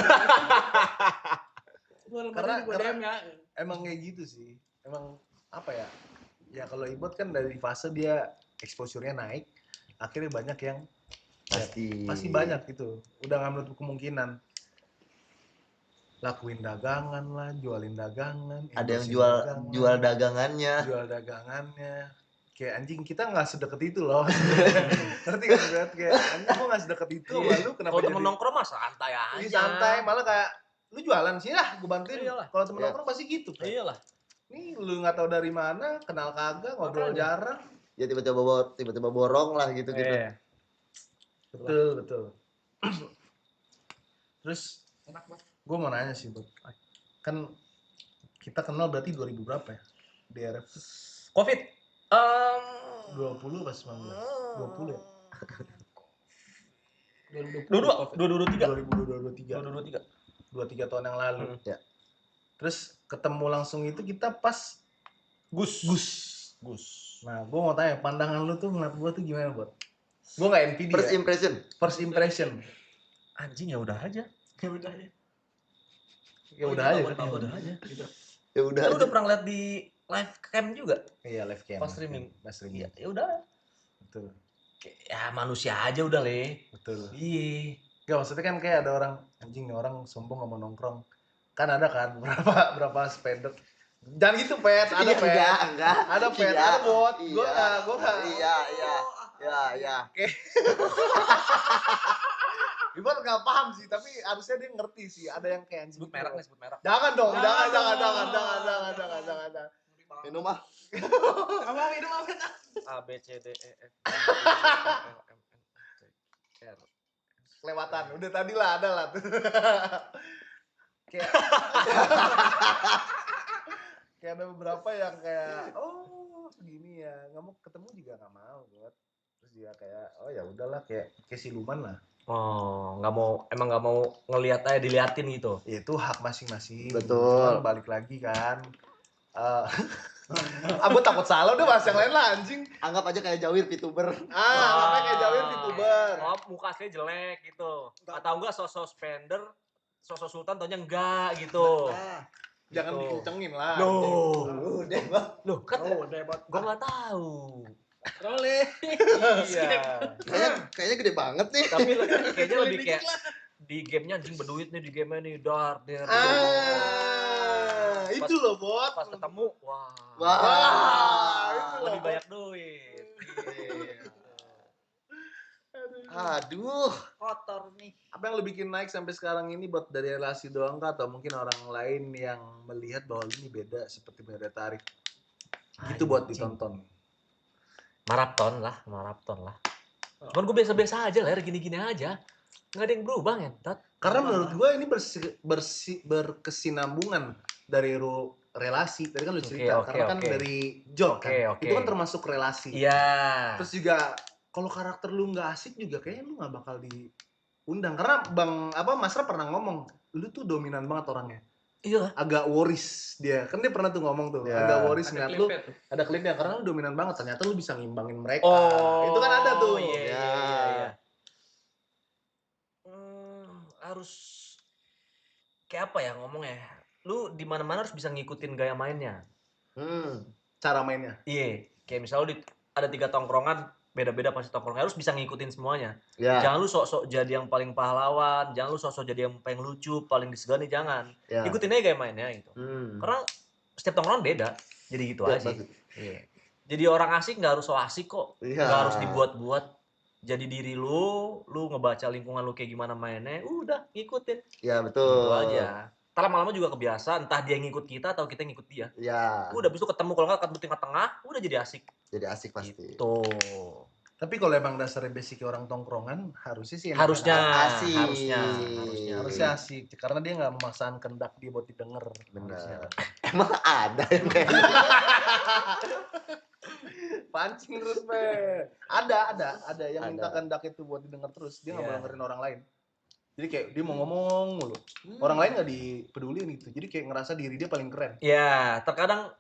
Karena gue DM ya. emang kayak gitu sih. Emang apa ya? Ya kalau Ibot kan dari fase dia exposure-nya naik, akhirnya banyak yang pasti banyak gitu. Udah nggak menutup kemungkinan. Lakuin dagangan lah, jualin dagangan. Ada yang endorsein jual dagangannya. Jual dagangannya. Kayak anjing kita nggak sedekat itu loh. Ngerti kan Bret? Kayak anjing gua nggak sedekat itu sama lu, kenapa Kalau jadi temen nongkrong mah santai aja. ini santai, malah kayak lu jualan sih lah, gue bantuin. Iyalah. Kalau temen Iya. nongkrong pasti gitu. Kan? Iyalah. Nih lu nggak tahu dari mana, kenal kagak, ngobrol Makanya. jarang. Ya tiba-tiba borong lah gitu. Iya. Betul. Terus gue mau nanya sih, Bud. Kan kita kenal berarti 2000 berapa ya? DRF Covid. 20 pas 19? 20 ya? 2023. 23 tahun yang lalu. Ya. Terus ketemu langsung itu kita pas Gus. Nah, gue mau tanya, pandangan lu tuh ngeliat gue tuh gimana, Bud? Gue nggak NPD First ya? impression. First impression. Anjing ya udah aja. Ya udah aja. Ya udah aja. Gitu. Ya udah. Kan udah pernah lihat di live cam juga. Iya, live cam. Pas streaming. Pas streaming. Ya udah. Betul. Ya manusia aja udah Le. Betul. Iya. Gak, maksudnya kan kayak ada orang, anjing nih orang sombong gak mau nongkrong. Kan ada kan berapa spender. Jangan gitu, Pet. Ada Pet. Enggak. Ada Pet, Iya. ada Bot. Iya. Gue nggak. Iya. Ibot nggak paham sih, tapi harusnya dia ngerti sih. Ada yang kayak anjing. Sebut merek nih, sebut merek. Jangan dong, jangan. Minum ah. Apa minum apa? A B C D E F G H I J K L M N O P R. Kelewatan. Udah tadi lah, ada lah tuh. Kayak kayak ada beberapa yang kayak gini ya, nggak mau ketemu juga nggak mau, buat. Terus dia kayak ya udahlah, kayak siluman lah. Oh, emang nggak mau ngelihat aja, diliatin gitu. Ya, itu hak masing-masing. Betul. Cuman balik lagi kan. Aku takut salah, udah bahas yang lain lah anjing. Anggap aja kayak Jawir VTuber. Namanya kayak Jawir VTuber. Oh, muka aslinya jelek gitu. Atau enggak sosok spender, sosok sultan taunya enggak gitu. Jangan Gitu. dikencengin lah. Udah, Bang. Loh, kan Debat. gua nggak tahu. Roleh. Iya. Kayaknya gede banget nih. Tapi kayaknya lebih kayak di gamenya anjing berduit nih, di gamenya nih dar. Itu loh, Bot. Pas ketemu, wah. Itu loh. Lebih banyak duit. Aduh. Kotor nih. Apa yang lo bikin naik sampai sekarang ini, buat dari relasi doang kah, atau mungkin orang lain yang melihat bahwa ini beda seperti beda tarik? Gitu buat ditonton. Maraton lah. Cuman gue biasa-biasa aja lah, gini-gini aja. Nggak ada yang berubah ngentot. Karena menurut gue ini berkesinambungan dari relasi. Tadi kan lu cerita, karena kan dari job kan. Oke. Itu kan termasuk relasi. Iya. Terus juga kalau karakter lu nggak asik juga kayaknya lu nggak bakal diundang. Karena Masra pernah ngomong, lu tuh dominan banget orangnya. Iya. Agak worries dia. Kan dia pernah tuh ngomong tuh, Ya. agak worries Ada ngeliat lu. klipnya tuh. Ada klipnya karena lu dominan banget. Ternyata lu bisa ngimbangin mereka. Oh, itu kan ada tuh. Iya. Harus kayak apa ya ngomongnya? Lu di mana-mana harus bisa ngikutin gaya mainnya. Cara mainnya. Iya. Kayak misalnya ada 3 tongkrongan, beda-beda pasti tongkrongan, harus bisa ngikutin semuanya. Ya. Jangan lu sok-sok jadi yang paling pahlawan, jangan lu sok-sok jadi yang paling lucu, paling disegani, jangan. Ya. Ikutin aja gaya mainnya gitu. Karena setiap tongkrongan beda. Jadi gitu Ya, aja. betul. Iya. Jadi orang asik nggak harus so asik kok. Iya. Nggak harus dibuat-buat. Jadi diri lu ngebaca lingkungan lu kayak gimana mainnya, udah ngikutin. Ya betul. Gitu aja. Ntar lama-lama juga kebiasaan, entah dia ngikut kita atau kita ngikut dia. Ya. Udah abis itu ketemu, kalau nggak ketemu tengah-tengah, udah jadi asik. Jadi asik pasti. Gitu. Tapi kalau emang dasarnya basic orang tongkrongan, harusnya sih enak. Harusnya asik. Harusnya asik, karena dia nggak memaksakan kendak dia buat didengar. Bener. Emang ada yang kayak gitu? Pancing terus, Pe. Ada yang minta kendak itu buat didengar terus. Dia nggak mau dengerin orang lain. Jadi kayak dia mau ngomong mulu. Orang lain nggak dipedulin gitu. Jadi kayak ngerasa diri dia paling keren. Ya, terkadang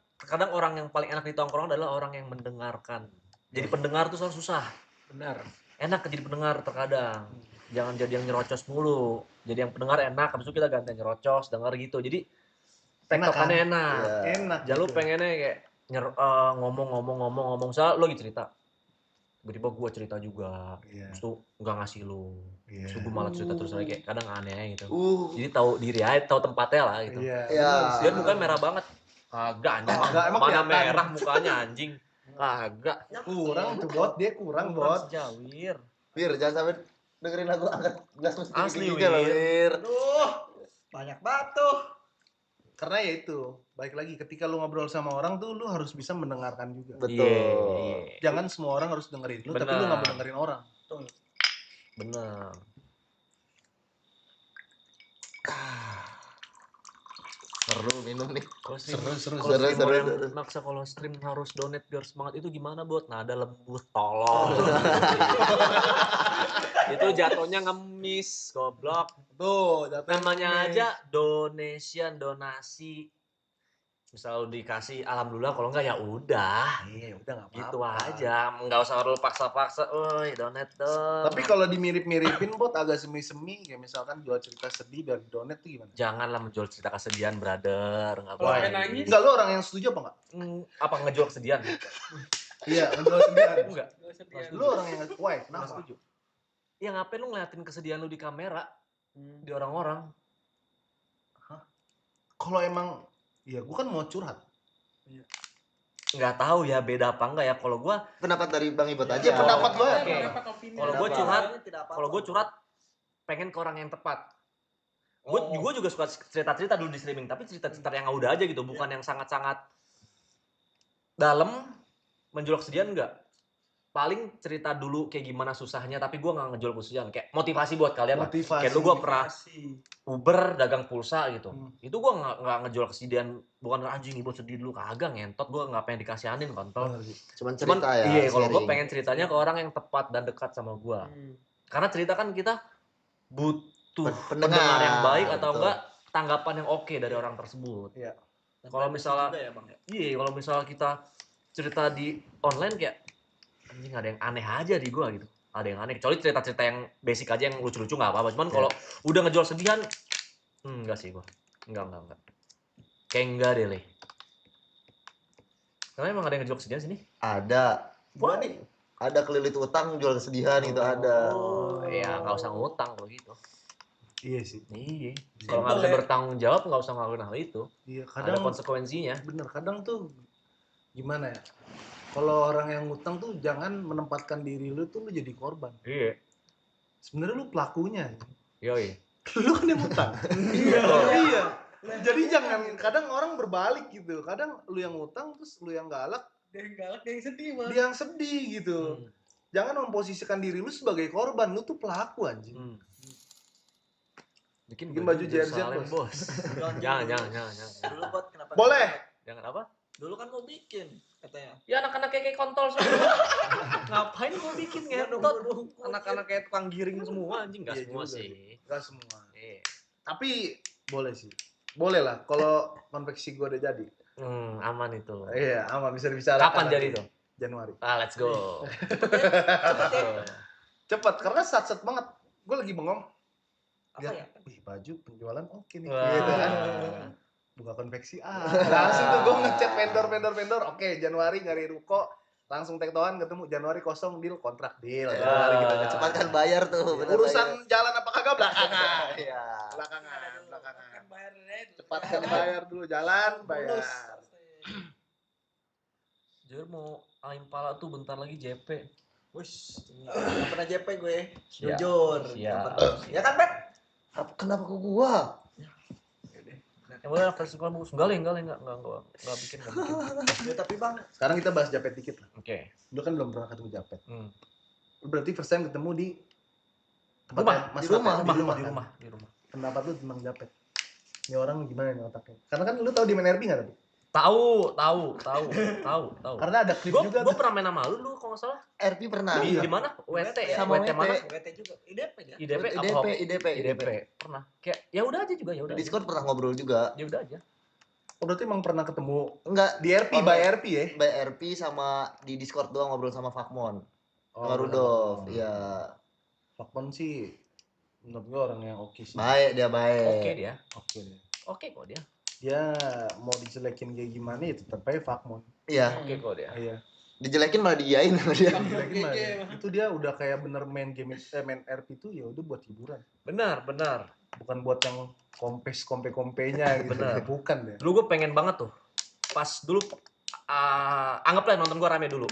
orang yang paling enak di tongkrong adalah orang yang mendengarkan. Jadi pendengar tuh selalu susah. Benar. Enak jadi pendengar terkadang. Jangan jadi yang nyerocos mulu. Jadi yang pendengar enak, habis itu kita ganti nyerocos, denger gitu. Jadi tektokannya enak. Iya. Enak. Jangan lu gitu. pengennya kayak ngomong. Misalnya lu lagi cerita. Tiba-tiba gue cerita juga. Iya. Terus tuh nggak ngasih lu. Iya. Terus gue malah cerita terus lagi kayak kadang aneh gitu. Uh. Jadi tahu diri aja, tahu tempatnya lah gitu. Iya. Iya. Dia mukanya merah banget. Kagak anjing. Kagak, emang Mana kelihatan. merah mukanya anjing. Kagak. Kurang tuh bot, dia kurang bot. Sejawir. Wir, jangan sampai dengerin lagu angkat gas musik Asli, juga loh, Wir. Aduh, banyak batu. Karena ya itu, balik lagi ketika lu ngobrol sama orang tuh lu harus bisa mendengarkan juga. Betul. Iya. Jangan semua orang harus dengerin lu, tapi lu nggak mau dengerin orang. Bener. Seru minum nih. Seru. Kalau maksa kalau stream harus donate biar semangat itu gimana bot? Nada lembut tolong. Itu jatuhnya ngemis goblok. Tuh, Namanya aja donasi. Misal lu dikasih alhamdulillah, kalau enggak ya udah. Iya, udah nggak apa-apa. Gitu aja, nggak usah lu paksa-paksa, oi donate dong. Tapi kalau dimirip-miripin bot agak semi-semi, kayak misalkan jual cerita sedih biar donate tuh gimana? Janganlah menjual cerita kesedihan, brother. Nggak Kalau boleh. pengen nangis? Enggak, lu orang yang setuju apa enggak? Apa ngejual kesedihan? Iya, menjual sedihan. Enggak. Lu orang yang why? Nggak Kenapa? setuju. Ya ngapain lu ngeliatin kesedihan lu di kamera, di orang-orang? Kalau emang, ya gua kan mau curhat. Nggak tahu ya beda apa enggak ya. Kalau gua, Pendapat dari Bang Ibot aja. Ya, pendapat lo ya. Oke. Kalau gua Pendapat. curhat, pengen ke orang yang tepat. Gue juga suka cerita-cerita dulu di streaming, tapi cerita-cerita yang udah aja gitu, bukan yang sangat-sangat dalam. Menjual kesedihan enggak. Paling cerita dulu kayak gimana susahnya, tapi gue nggak ngejual kesedihan. Kayak motivasi buat kalian lah. Motivasi. Kayak lu gue pernah Uber dagang pulsa gitu. Itu gue nggak ngejual kesedihan, bukan anjing ibu sedih dulu, kagak ngentot. Gue nggak pengen dikasihanin kontol. Cuman Cuman cerita ya. iya, kalau gue sharing. pengen ceritanya ke orang yang tepat dan dekat sama gue. Karena cerita kan kita butuh pendengar yang baik atau betul. enggak tanggapan yang oke dari orang tersebut. Iya. Kalau misalnya, iya kalau misalnya kita cerita di online kayak anjing ada yang aneh aja di gua gitu. Ada yang aneh. Kecuali cerita-cerita yang basic aja yang lucu-lucu nggak apa-apa. Cuman kalau udah ngejual sedihan, enggak sih gua. Enggak. Kayak enggak deh, Le. Karena emang ada yang ngejual kesedihan sini? Ada. Gua nih. Ada kelilit utang jual kesedihan itu ada. Oh, ya nggak usah ngutang kalau gitu. Iya sih. Iya. Kalau nggak bisa bertanggung jawab nggak usah ngelakuin hal itu. Iya, Ada kadang konsekuensinya. bener, kadang tuh gimana ya? Kalau orang yang ngutang tuh jangan menempatkan diri lu tuh lu jadi korban. Iya. Sebenarnya lu pelakunya. Yoi. Lu kan yang ngutang. Iya. Jadi jangan, kadang orang berbalik gitu. Kadang lu yang ngutang terus lu yang galak, Dia yang galak, dia yang sedih, Mas. dia yang sedih gitu. Jangan memposisikan diri lu sebagai korban, lu tuh pelaku anjing. Bikin baju jersey, Yerusalem, Bos. bos. Jangan. Dulu buat kenapa? Boleh. Jangan apa? Dulu kan mau bikin katanya. Ya anak-anak kayak kontol semua. Ngapain gua bikin ngentot? Anak-anak kayak tukang giring semua anjing, enggak Iya semua juga sih. Enggak semua. Iya. Tapi boleh sih. Boleh lah kalau konveksi gua udah jadi. Aman itu. Iya, aman bisa dibicarakan. Kapan jadi nanti. tuh? Januari. Let's go. Cepet karena sat-sat banget. Gue lagi bengong. Apa ya? Wih, baju penjualan oke nih. Wah. Gitu kan. Buka konveksi. Langsung tuh gue ngechat vendor. Oke, Januari nyari ruko. Langsung tektokan ketemu Januari kosong deal, kontrak deal. Januari kita ngechat. Cepatkan bayar tuh. bener Urusan bayar. jalan apa kagak belakangan. Iya. Belakangan. Kan bayar deh. Cepatkan bayar dulu, jalan bayar. Jujur mau Aim Pala tuh bentar lagi JP. Wush, nggak pernah JP gue. Siap, Jujur. siap. Nggak pernah. Ya kan, Bet? Kenapa ke gua? Yang boleh festival bagus. Enggak bikin. Ya, tapi Bang, Sekarang kita bahas Japet dikit lah. Oke. Lu kan belum pernah ketemu Japet. Hmm. Lu berarti first time ketemu di Rumah, Mas di rumah, Japet, di rumah. Pendapat lu tentang Japet? Ini orang gimana nih otaknya? Karena kan lu tahu di main RB nggak tapi? Tahu. Karena ada klip juga Gue tuh. pernah main sama lu kalau nggak salah. RP pernah. Di mana? WT ya? Sama WT mana? WT juga. IDP dia. IDP. Pernah. Kayak ya udah aja juga, ya udah. Di Discord pernah ngobrol juga. Ya udah aja. Oh, berarti emang pernah ketemu Enggak, di RP, by RP ya? by RP sama di Discord doang ngobrol sama Fakmon. Sama benar. Rudolf, iya. Fakmon sih menurut gua orang yang oke sih. Baik dia, baik. Oke dia. Oke deh. Oke kok dia. Dia mau dijelekin kayak gimana ya tetap aja Fakmon. Iya. Oke kok dia. Iya. Dijelekin malah diiyain sama dia. Dijelekin mah. Itu dia udah kayak bener main game main RP itu ya udah buat hiburan. Benar. Bukan buat yang kompenya gitu. Bener. Bukan deh. Dulu gue pengen banget tuh. Pas dulu anggaplah nonton gue rame dulu.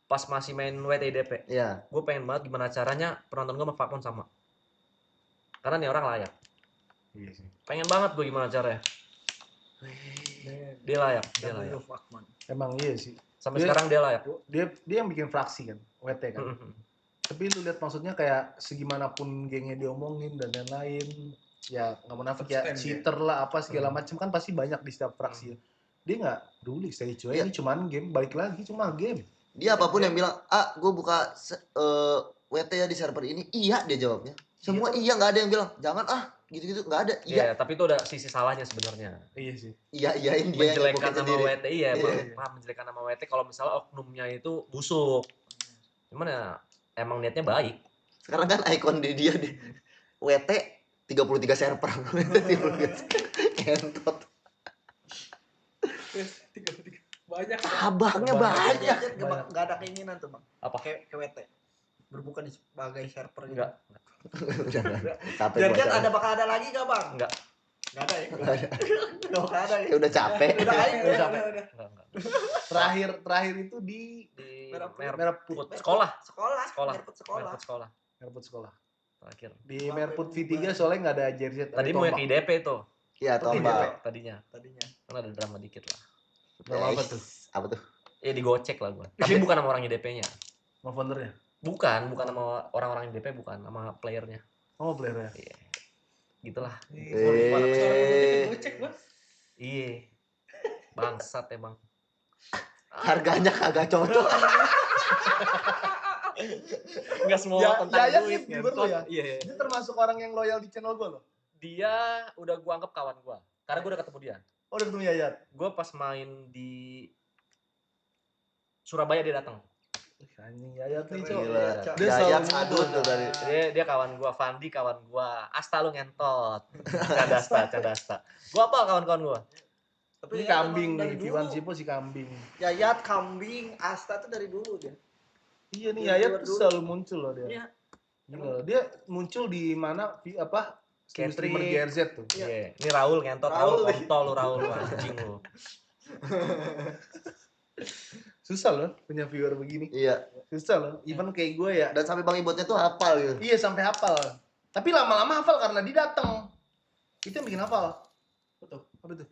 Pas masih main WTIDP. Iya. Gue pengen banget gimana caranya penonton gue sama Fakmon sama. Karena nih orang layak. Iya sih. Pengen banget gue gimana caranya. Dia layak. Emang iya sih. Sampai Dia- sekarang dia layak. Dia yang bikin fraksi kan, WT kan. Tapi lu lihat maksudnya kayak segimanapun gengnya diomongin dan lain-lain, ya nggak munafik ya, Konsisten cheater lah apa segala macam kan pasti banyak di setiap fraksi. Dia nggak peduli, saya cuy Iya. ini cuman game, balik lagi cuma game. Dia apapun yang bilang, gue buka WT ya di server ini, iya dia jawabnya. Semua iya, nggak ada yang bilang, jangan gitu-gitu, nggak ada. Iya, Iya, tapi itu ada sisi salahnya sebenarnya. Iya sih. iyain dia yang Menjelekkan ngepoket nama sendiri. WT, iya, Iya. paham menjelekkan nama WT kalau misalnya oknumnya itu busuk. Cuman ya emang niatnya baik. Sekarang kan ikon di dia di WT 33 server. 33. Kentot. Banyak. Abangnya banyak. Nggak ada keinginan tuh Bang. Apa? Kayak WT. Berbuka di sebagai server gitu. Enggak. Capek gua. Jangan bakal ada lagi nggak Bang? Enggak. Nggak ada ya? Nggak bakal ada ya? Ya udah capek. Udah aing, Udah udah. Enggak. Terakhir itu di Di Merah Put Putih. sekolah. Sekolah. Sekolah. Merput sekolah. Merput sekolah. Merput sekolah. Terakhir. Di Merput V3 soalnya nggak ada jersey. ada Tadi mau yang tombak. ke IDP tuh. Iya, Tapi tombak. Tadinya. Tadinya. Kan ada drama dikit lah. Nama apa tuh? Apa tuh? Digocek lah gua. Tapi bukan sama orang IDP-nya. Nama foundernya? Bukan sama orang-orang IDP, bukan sama playernya. Oh, player ya. Iya. Gitulah. Gocek Bang. Iya. Bangsat emang. Harganya kagak cocok. Enggak semua Ya, tentang Yayat duit. nih, viewer lu ya? Iya. Dia termasuk orang yang loyal di channel gue loh. Dia udah gua anggap kawan gua. Karena gua udah ketemu dia. Oh, udah ketemu Yayat. Gua pas main di Surabaya dia datang. Anjing Yayat nih, Keren. Cok. Gila. Dia Yayat selalu sadut tuh tadi. Dia kawan gua, Fandi kawan gua. Asta lu ngentot. Cadasta. Gua apa kawan-kawan gua? Tapi Ini Yayat kambing emang nih, dari Iwan dulu. Sipo si kambing. Yayat, kambing, Asta tuh dari dulu dia. Iya nih Dari Yayat luar tuh dulu. selalu muncul loh dia. Iya. Gila. Dia muncul di mana apa? Streamer Catering. GRZ tuh. Iya. Ini Raul ngentot, Raul. Raul kontol lu Raul lu, anjing lu. Susah loh punya viewer begini. Iya. Susah loh. Even kayak gue ya. Dan sampai Bang Ibotnya tuh hafal gitu. Iya sampai hafal. Tapi lama-lama hafal karena dia datang. Itu yang bikin hafal. Betul. Apa tuh?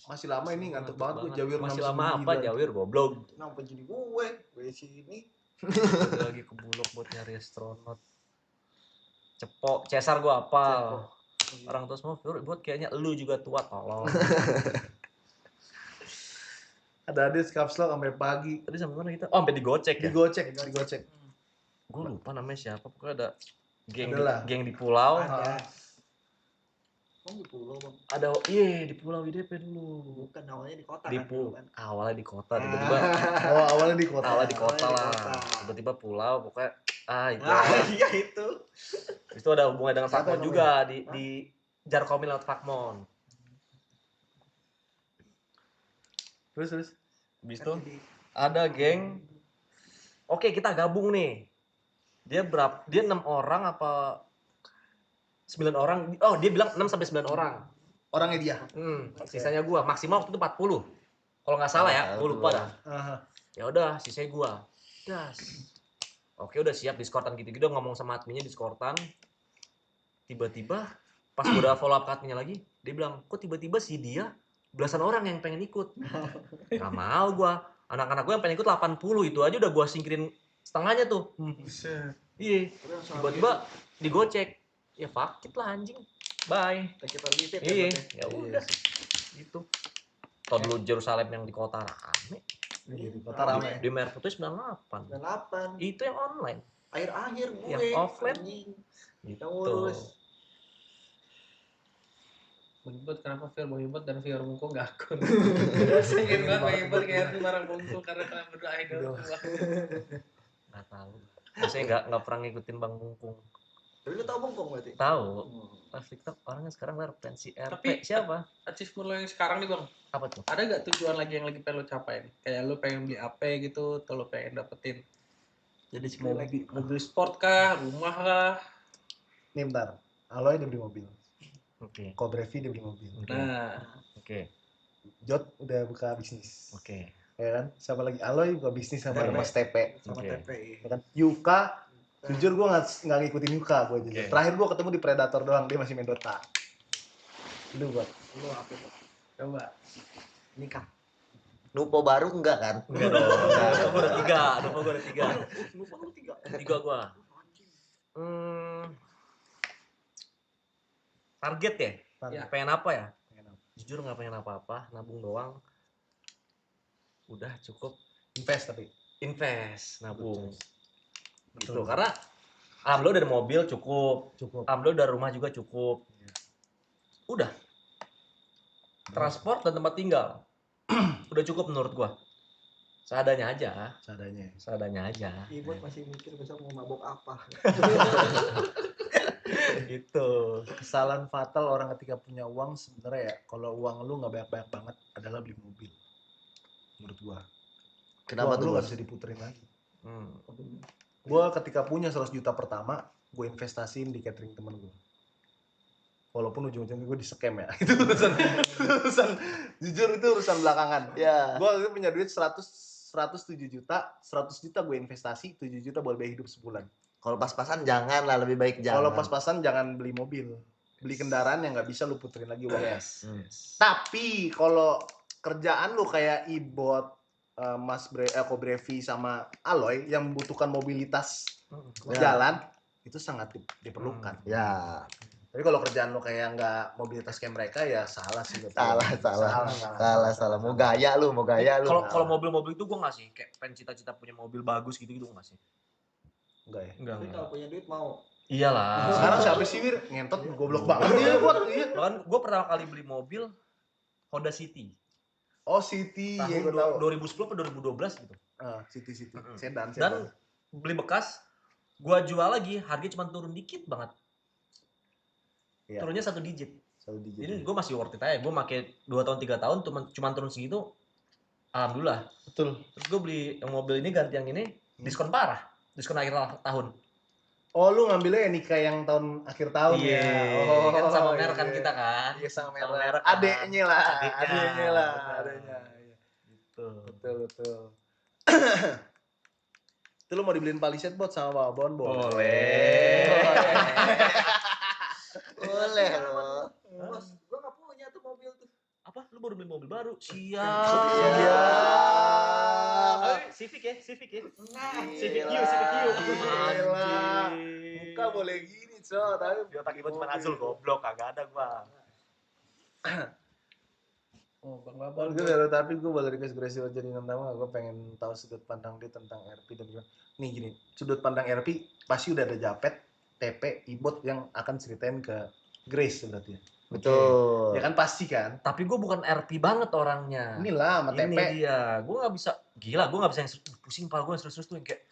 Masih lama ini ngantuk banget gue Jawir Masih 69. lama apa Jawir goblok. Kenapa jadi gue? Gue sini. Udah lagi ke Bulog buat nyari astronot. Cepok, Cesar gua apal. Orang tua semua buat kayaknya lu juga tua tolong. Ada Skapslog sampai pagi. Tadi sampai mana kita? Oh, sampai digocek ya? Digocek. Gue lupa namanya siapa. Pokoknya ada geng Adalah. geng di pulau. Ada. Oh, di pulau Bang. Ada di pulau IDP dulu. Bukan awalnya di kota Di kan dulu kan. awalnya di kota tiba-tiba Oh, awalnya di kota. awalnya di kota Awalnya di lah. kota. Tiba-tiba pulau pokoknya itu. Iya itu. Itu ada hubungan dengan Siapa Fakmon namanya? juga di Jarkomil lewat Fakmon. Terus. Habis itu Kan jadi ada geng. Oke, kita gabung nih. Dia 6 orang apa 9 orang? Oh, dia bilang 6 sampai 9 orang. Orangnya dia. Sisanya gua maksimal waktu itu 40. Kalau nggak salah ya, gue lupa dah. Ya udah, sisanya gue. Das. Oke, udah siap Discordan gitu-gitu, ngomong sama adminnya Discordan. Tiba-tiba pas gue udah follow up ke adminnya lagi, dia bilang, kok tiba-tiba sih dia belasan orang yang pengen ikut. Gak mau gue. Anak-anak gue yang pengen ikut 80, itu aja udah gue singkirin setengahnya tuh. Iya. Tiba-tiba digocek. Ya fuck it lah anjing. Bye. Iya. Ya udah. Gitu. Tau dulu Jerusalem yang di kota rame. Iya, di kota rame. Di Merah Putih 98. 98. Itu yang online. Akhir-akhir gue. Yang offline. Anjing. Gitu. Yang ngurus. Bang Ibot kenapa Bang Ibot dan Fior Mungko gak akun? Sengit banget Bang Ibot kayak barang Mungko karena kalian berdua idol. Gak tahu. Maksudnya nggak pernah ngikutin Bang Mungkung. Tapi lu tau Bongkong berarti? Tahu. Pas TikTok orangnya sekarang referensi RP. Tapi siapa? Achievement lo yang sekarang nih Bang, Apa tuh? ada gak tujuan lagi yang lagi pengen lo capai nih? Kayak lo pengen beli apa gitu, atau lo pengen dapetin Jadi mobil sport kah, rumah kah? Nih bentar. Aloy dia beli mobil. Oke. Kobrevi dia beli mobil. Nah, Oke. Jot udah buka bisnis. Oke. Ya kan? Siapa lagi? Aloy buka bisnis sama TP. Mas TP. sama Oke. TPI. Ya kan? Yuka, jujur gue nggak ngikutin Yuka gue aja. Oke. Terakhir gue ketemu di Predator doang, dia masih main Dota. Lu buat. Lu apa tuh? coba. Nikah. Nupo baru enggak kan? Enggak dong. Nupo gue ada 3. Nupo gue ada 3. Lupa lu 3. 3 gue. Target ya? Ya. Pengen apa ya? Pengen apa? Jujur nggak pengen apa-apa, nabung doang. Udah cukup. Invest tapi. Invest, nabung. Gitu. Betul. Karena alhamdulillah dari mobil cukup. Cukup. Alhamdulillah dari rumah juga cukup. Iya. Udah. Transport dan tempat tinggal. Udah cukup menurut gua. Seadanya aja. Seadanya. Seadanya aja. Ibot masih mikir besok mau mabok apa. Gitu. Kesalahan fatal orang ketika punya uang sebenarnya ya, kalau uang lu nggak banyak-banyak banget adalah beli mobil. Menurut gua. Kenapa Uang tuh lu nggak bos? bisa diputerin lagi. Hmm. Gua ketika punya 100 juta pertama, gue investasiin di catering temen gue. Walaupun ujung-ujungnya gue di-scam ya. Itu urusan jujur itu urusan belakangan. Ya. Gue waktu itu punya duit 107 juta, 100 juta gue investasi, 7 juta buat biaya hidup sebulan. Kalau pas-pasan jangan lah, lebih baik jangan. Kalau pas-pasan jangan beli mobil. Beli kendaraan yang nggak bisa lu puterin lagi uangnya. Yes. Tapi kalau kerjaan lu kayak Ibot, Kobrevi sama Aloy yang membutuhkan mobilitas jalan, itu sangat diperlukan. Ya, Tapi kalau kerjaan lu kayak nggak mobilitas kayak mereka ya salah sih. menurut gue. salah. Mau gaya lu. Kalau mobil-mobil itu gua nggak sih. Kayak pengen cita-cita punya mobil bagus gitu-gitu gua nggak sih. Enggak ya. Tapi kalau punya duit mau. Iyalah. Sekarang siapa sih Wir? Ngentot goblok banget dia buat. Iya. Bahkan gue pertama kali beli mobil Honda City Oh City, tahun ya gue tahu. 2010 atau 2012 gitu. City. Sedan. Dan beli bekas, gue jual lagi, harganya cuma turun dikit banget. Iya. Turunnya 1 digit. Jadi Jadi gue masih worth it aja. Gue pakai 2 tahun 3 tahun cuma turun segitu. Alhamdulillah. betul. Terus gue beli yang mobil ini ganti yang ini diskon parah. Diskon akhir tahun. Oh lu ngambilnya nikah yang tahun akhir tahun Iya. ya. Oh, Kan sama merek kan iya. kita kan. Iya sama Sama merek. merek kan. Adeknya lah. Adeknya. Adeknya. Iya. Gitu. Betul. Itu lu mau dibeliin palisade bot sama Babon Boleh. Boleh loh. Bos, gua nggak punya tuh mobil tuh. Apa? Lu baru beli mobil baru? Iya. Civic ya? Civic ya? Nah, Civic Gila. U. Gila. Anjing. Muka boleh gini, so, tapi Di otak ibu cuma Azul goblok, kagak ada gua. Oh, Bang Babon. gue baru tapi gue boleh request Gracie jadi nama gue pengen tahu sudut pandang dia tentang RP dan gimana. Nih gini, sudut pandang RP pasti udah ada Japet, TP, Ibot yang akan ceritain ke Grace berarti. Betul. Ya kan pasti kan. Tapi gua bukan RP banget orangnya. Inilah sama TP. Ini dia. Gua nggak bisa. Gila, gua nggak bisa yang pusing pala gua serius tuh yang kayak.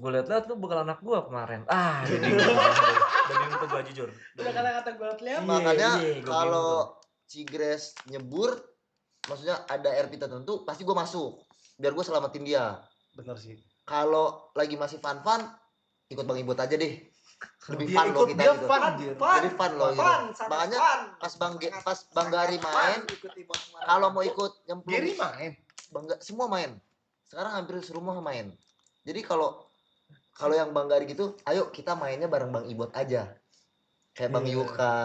Gua lihat-lihat tuh bekal anak gua kemarin. Udah bingung tuh gua jujur. Udah kata-kata gue lihat. Makanya gua kalau bingung Cigres nyebur, maksudnya ada RP tertentu, pasti gue masuk. Biar gue selamatin dia. Bener sih. Kalau lagi masih fun-fun, ikut Bang Ibot aja deh. lebih Dia fun loh ikut, kita dia gitu. fun anjir. Jadi fun loh gitu. sangat Makanya fun. pas Bang Gari main, kalau mau ikut nyemplung, Gary main. semua main. Sekarang hampir serumah main. Jadi kalau yang Bang Gari gitu, ayo kita mainnya bareng Bang Ibot aja. Kayak Bang Iya. Yuka.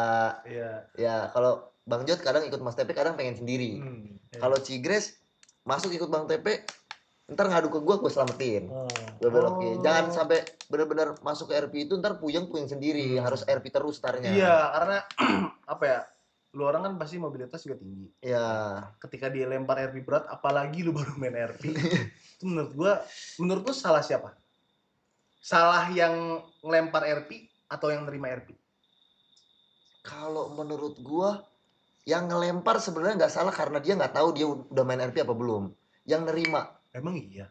Iya. Ya, kalau Bang Jod kadang ikut Mas Tepe, kadang pengen sendiri. Iya. Kalau Cigres masuk ikut Bang Tepe, ntar ngadu ke gue selamatin. Gue belokin. Jangan sampai benar-benar masuk ke RP itu ntar puyeng sendiri. Harus RP terus tarnya. Iya, karena apa ya? Lu orang kan pasti mobilitas juga tinggi. Iya. Ketika dia lempar RP berat, apalagi lu baru main RP. Itu menurut lu salah siapa? Salah yang ngelempar RP atau yang nerima RP? Kalau menurut gua yang ngelempar sebenarnya nggak salah karena dia nggak tahu dia udah main RP apa belum. Yang nerima. Emang iya.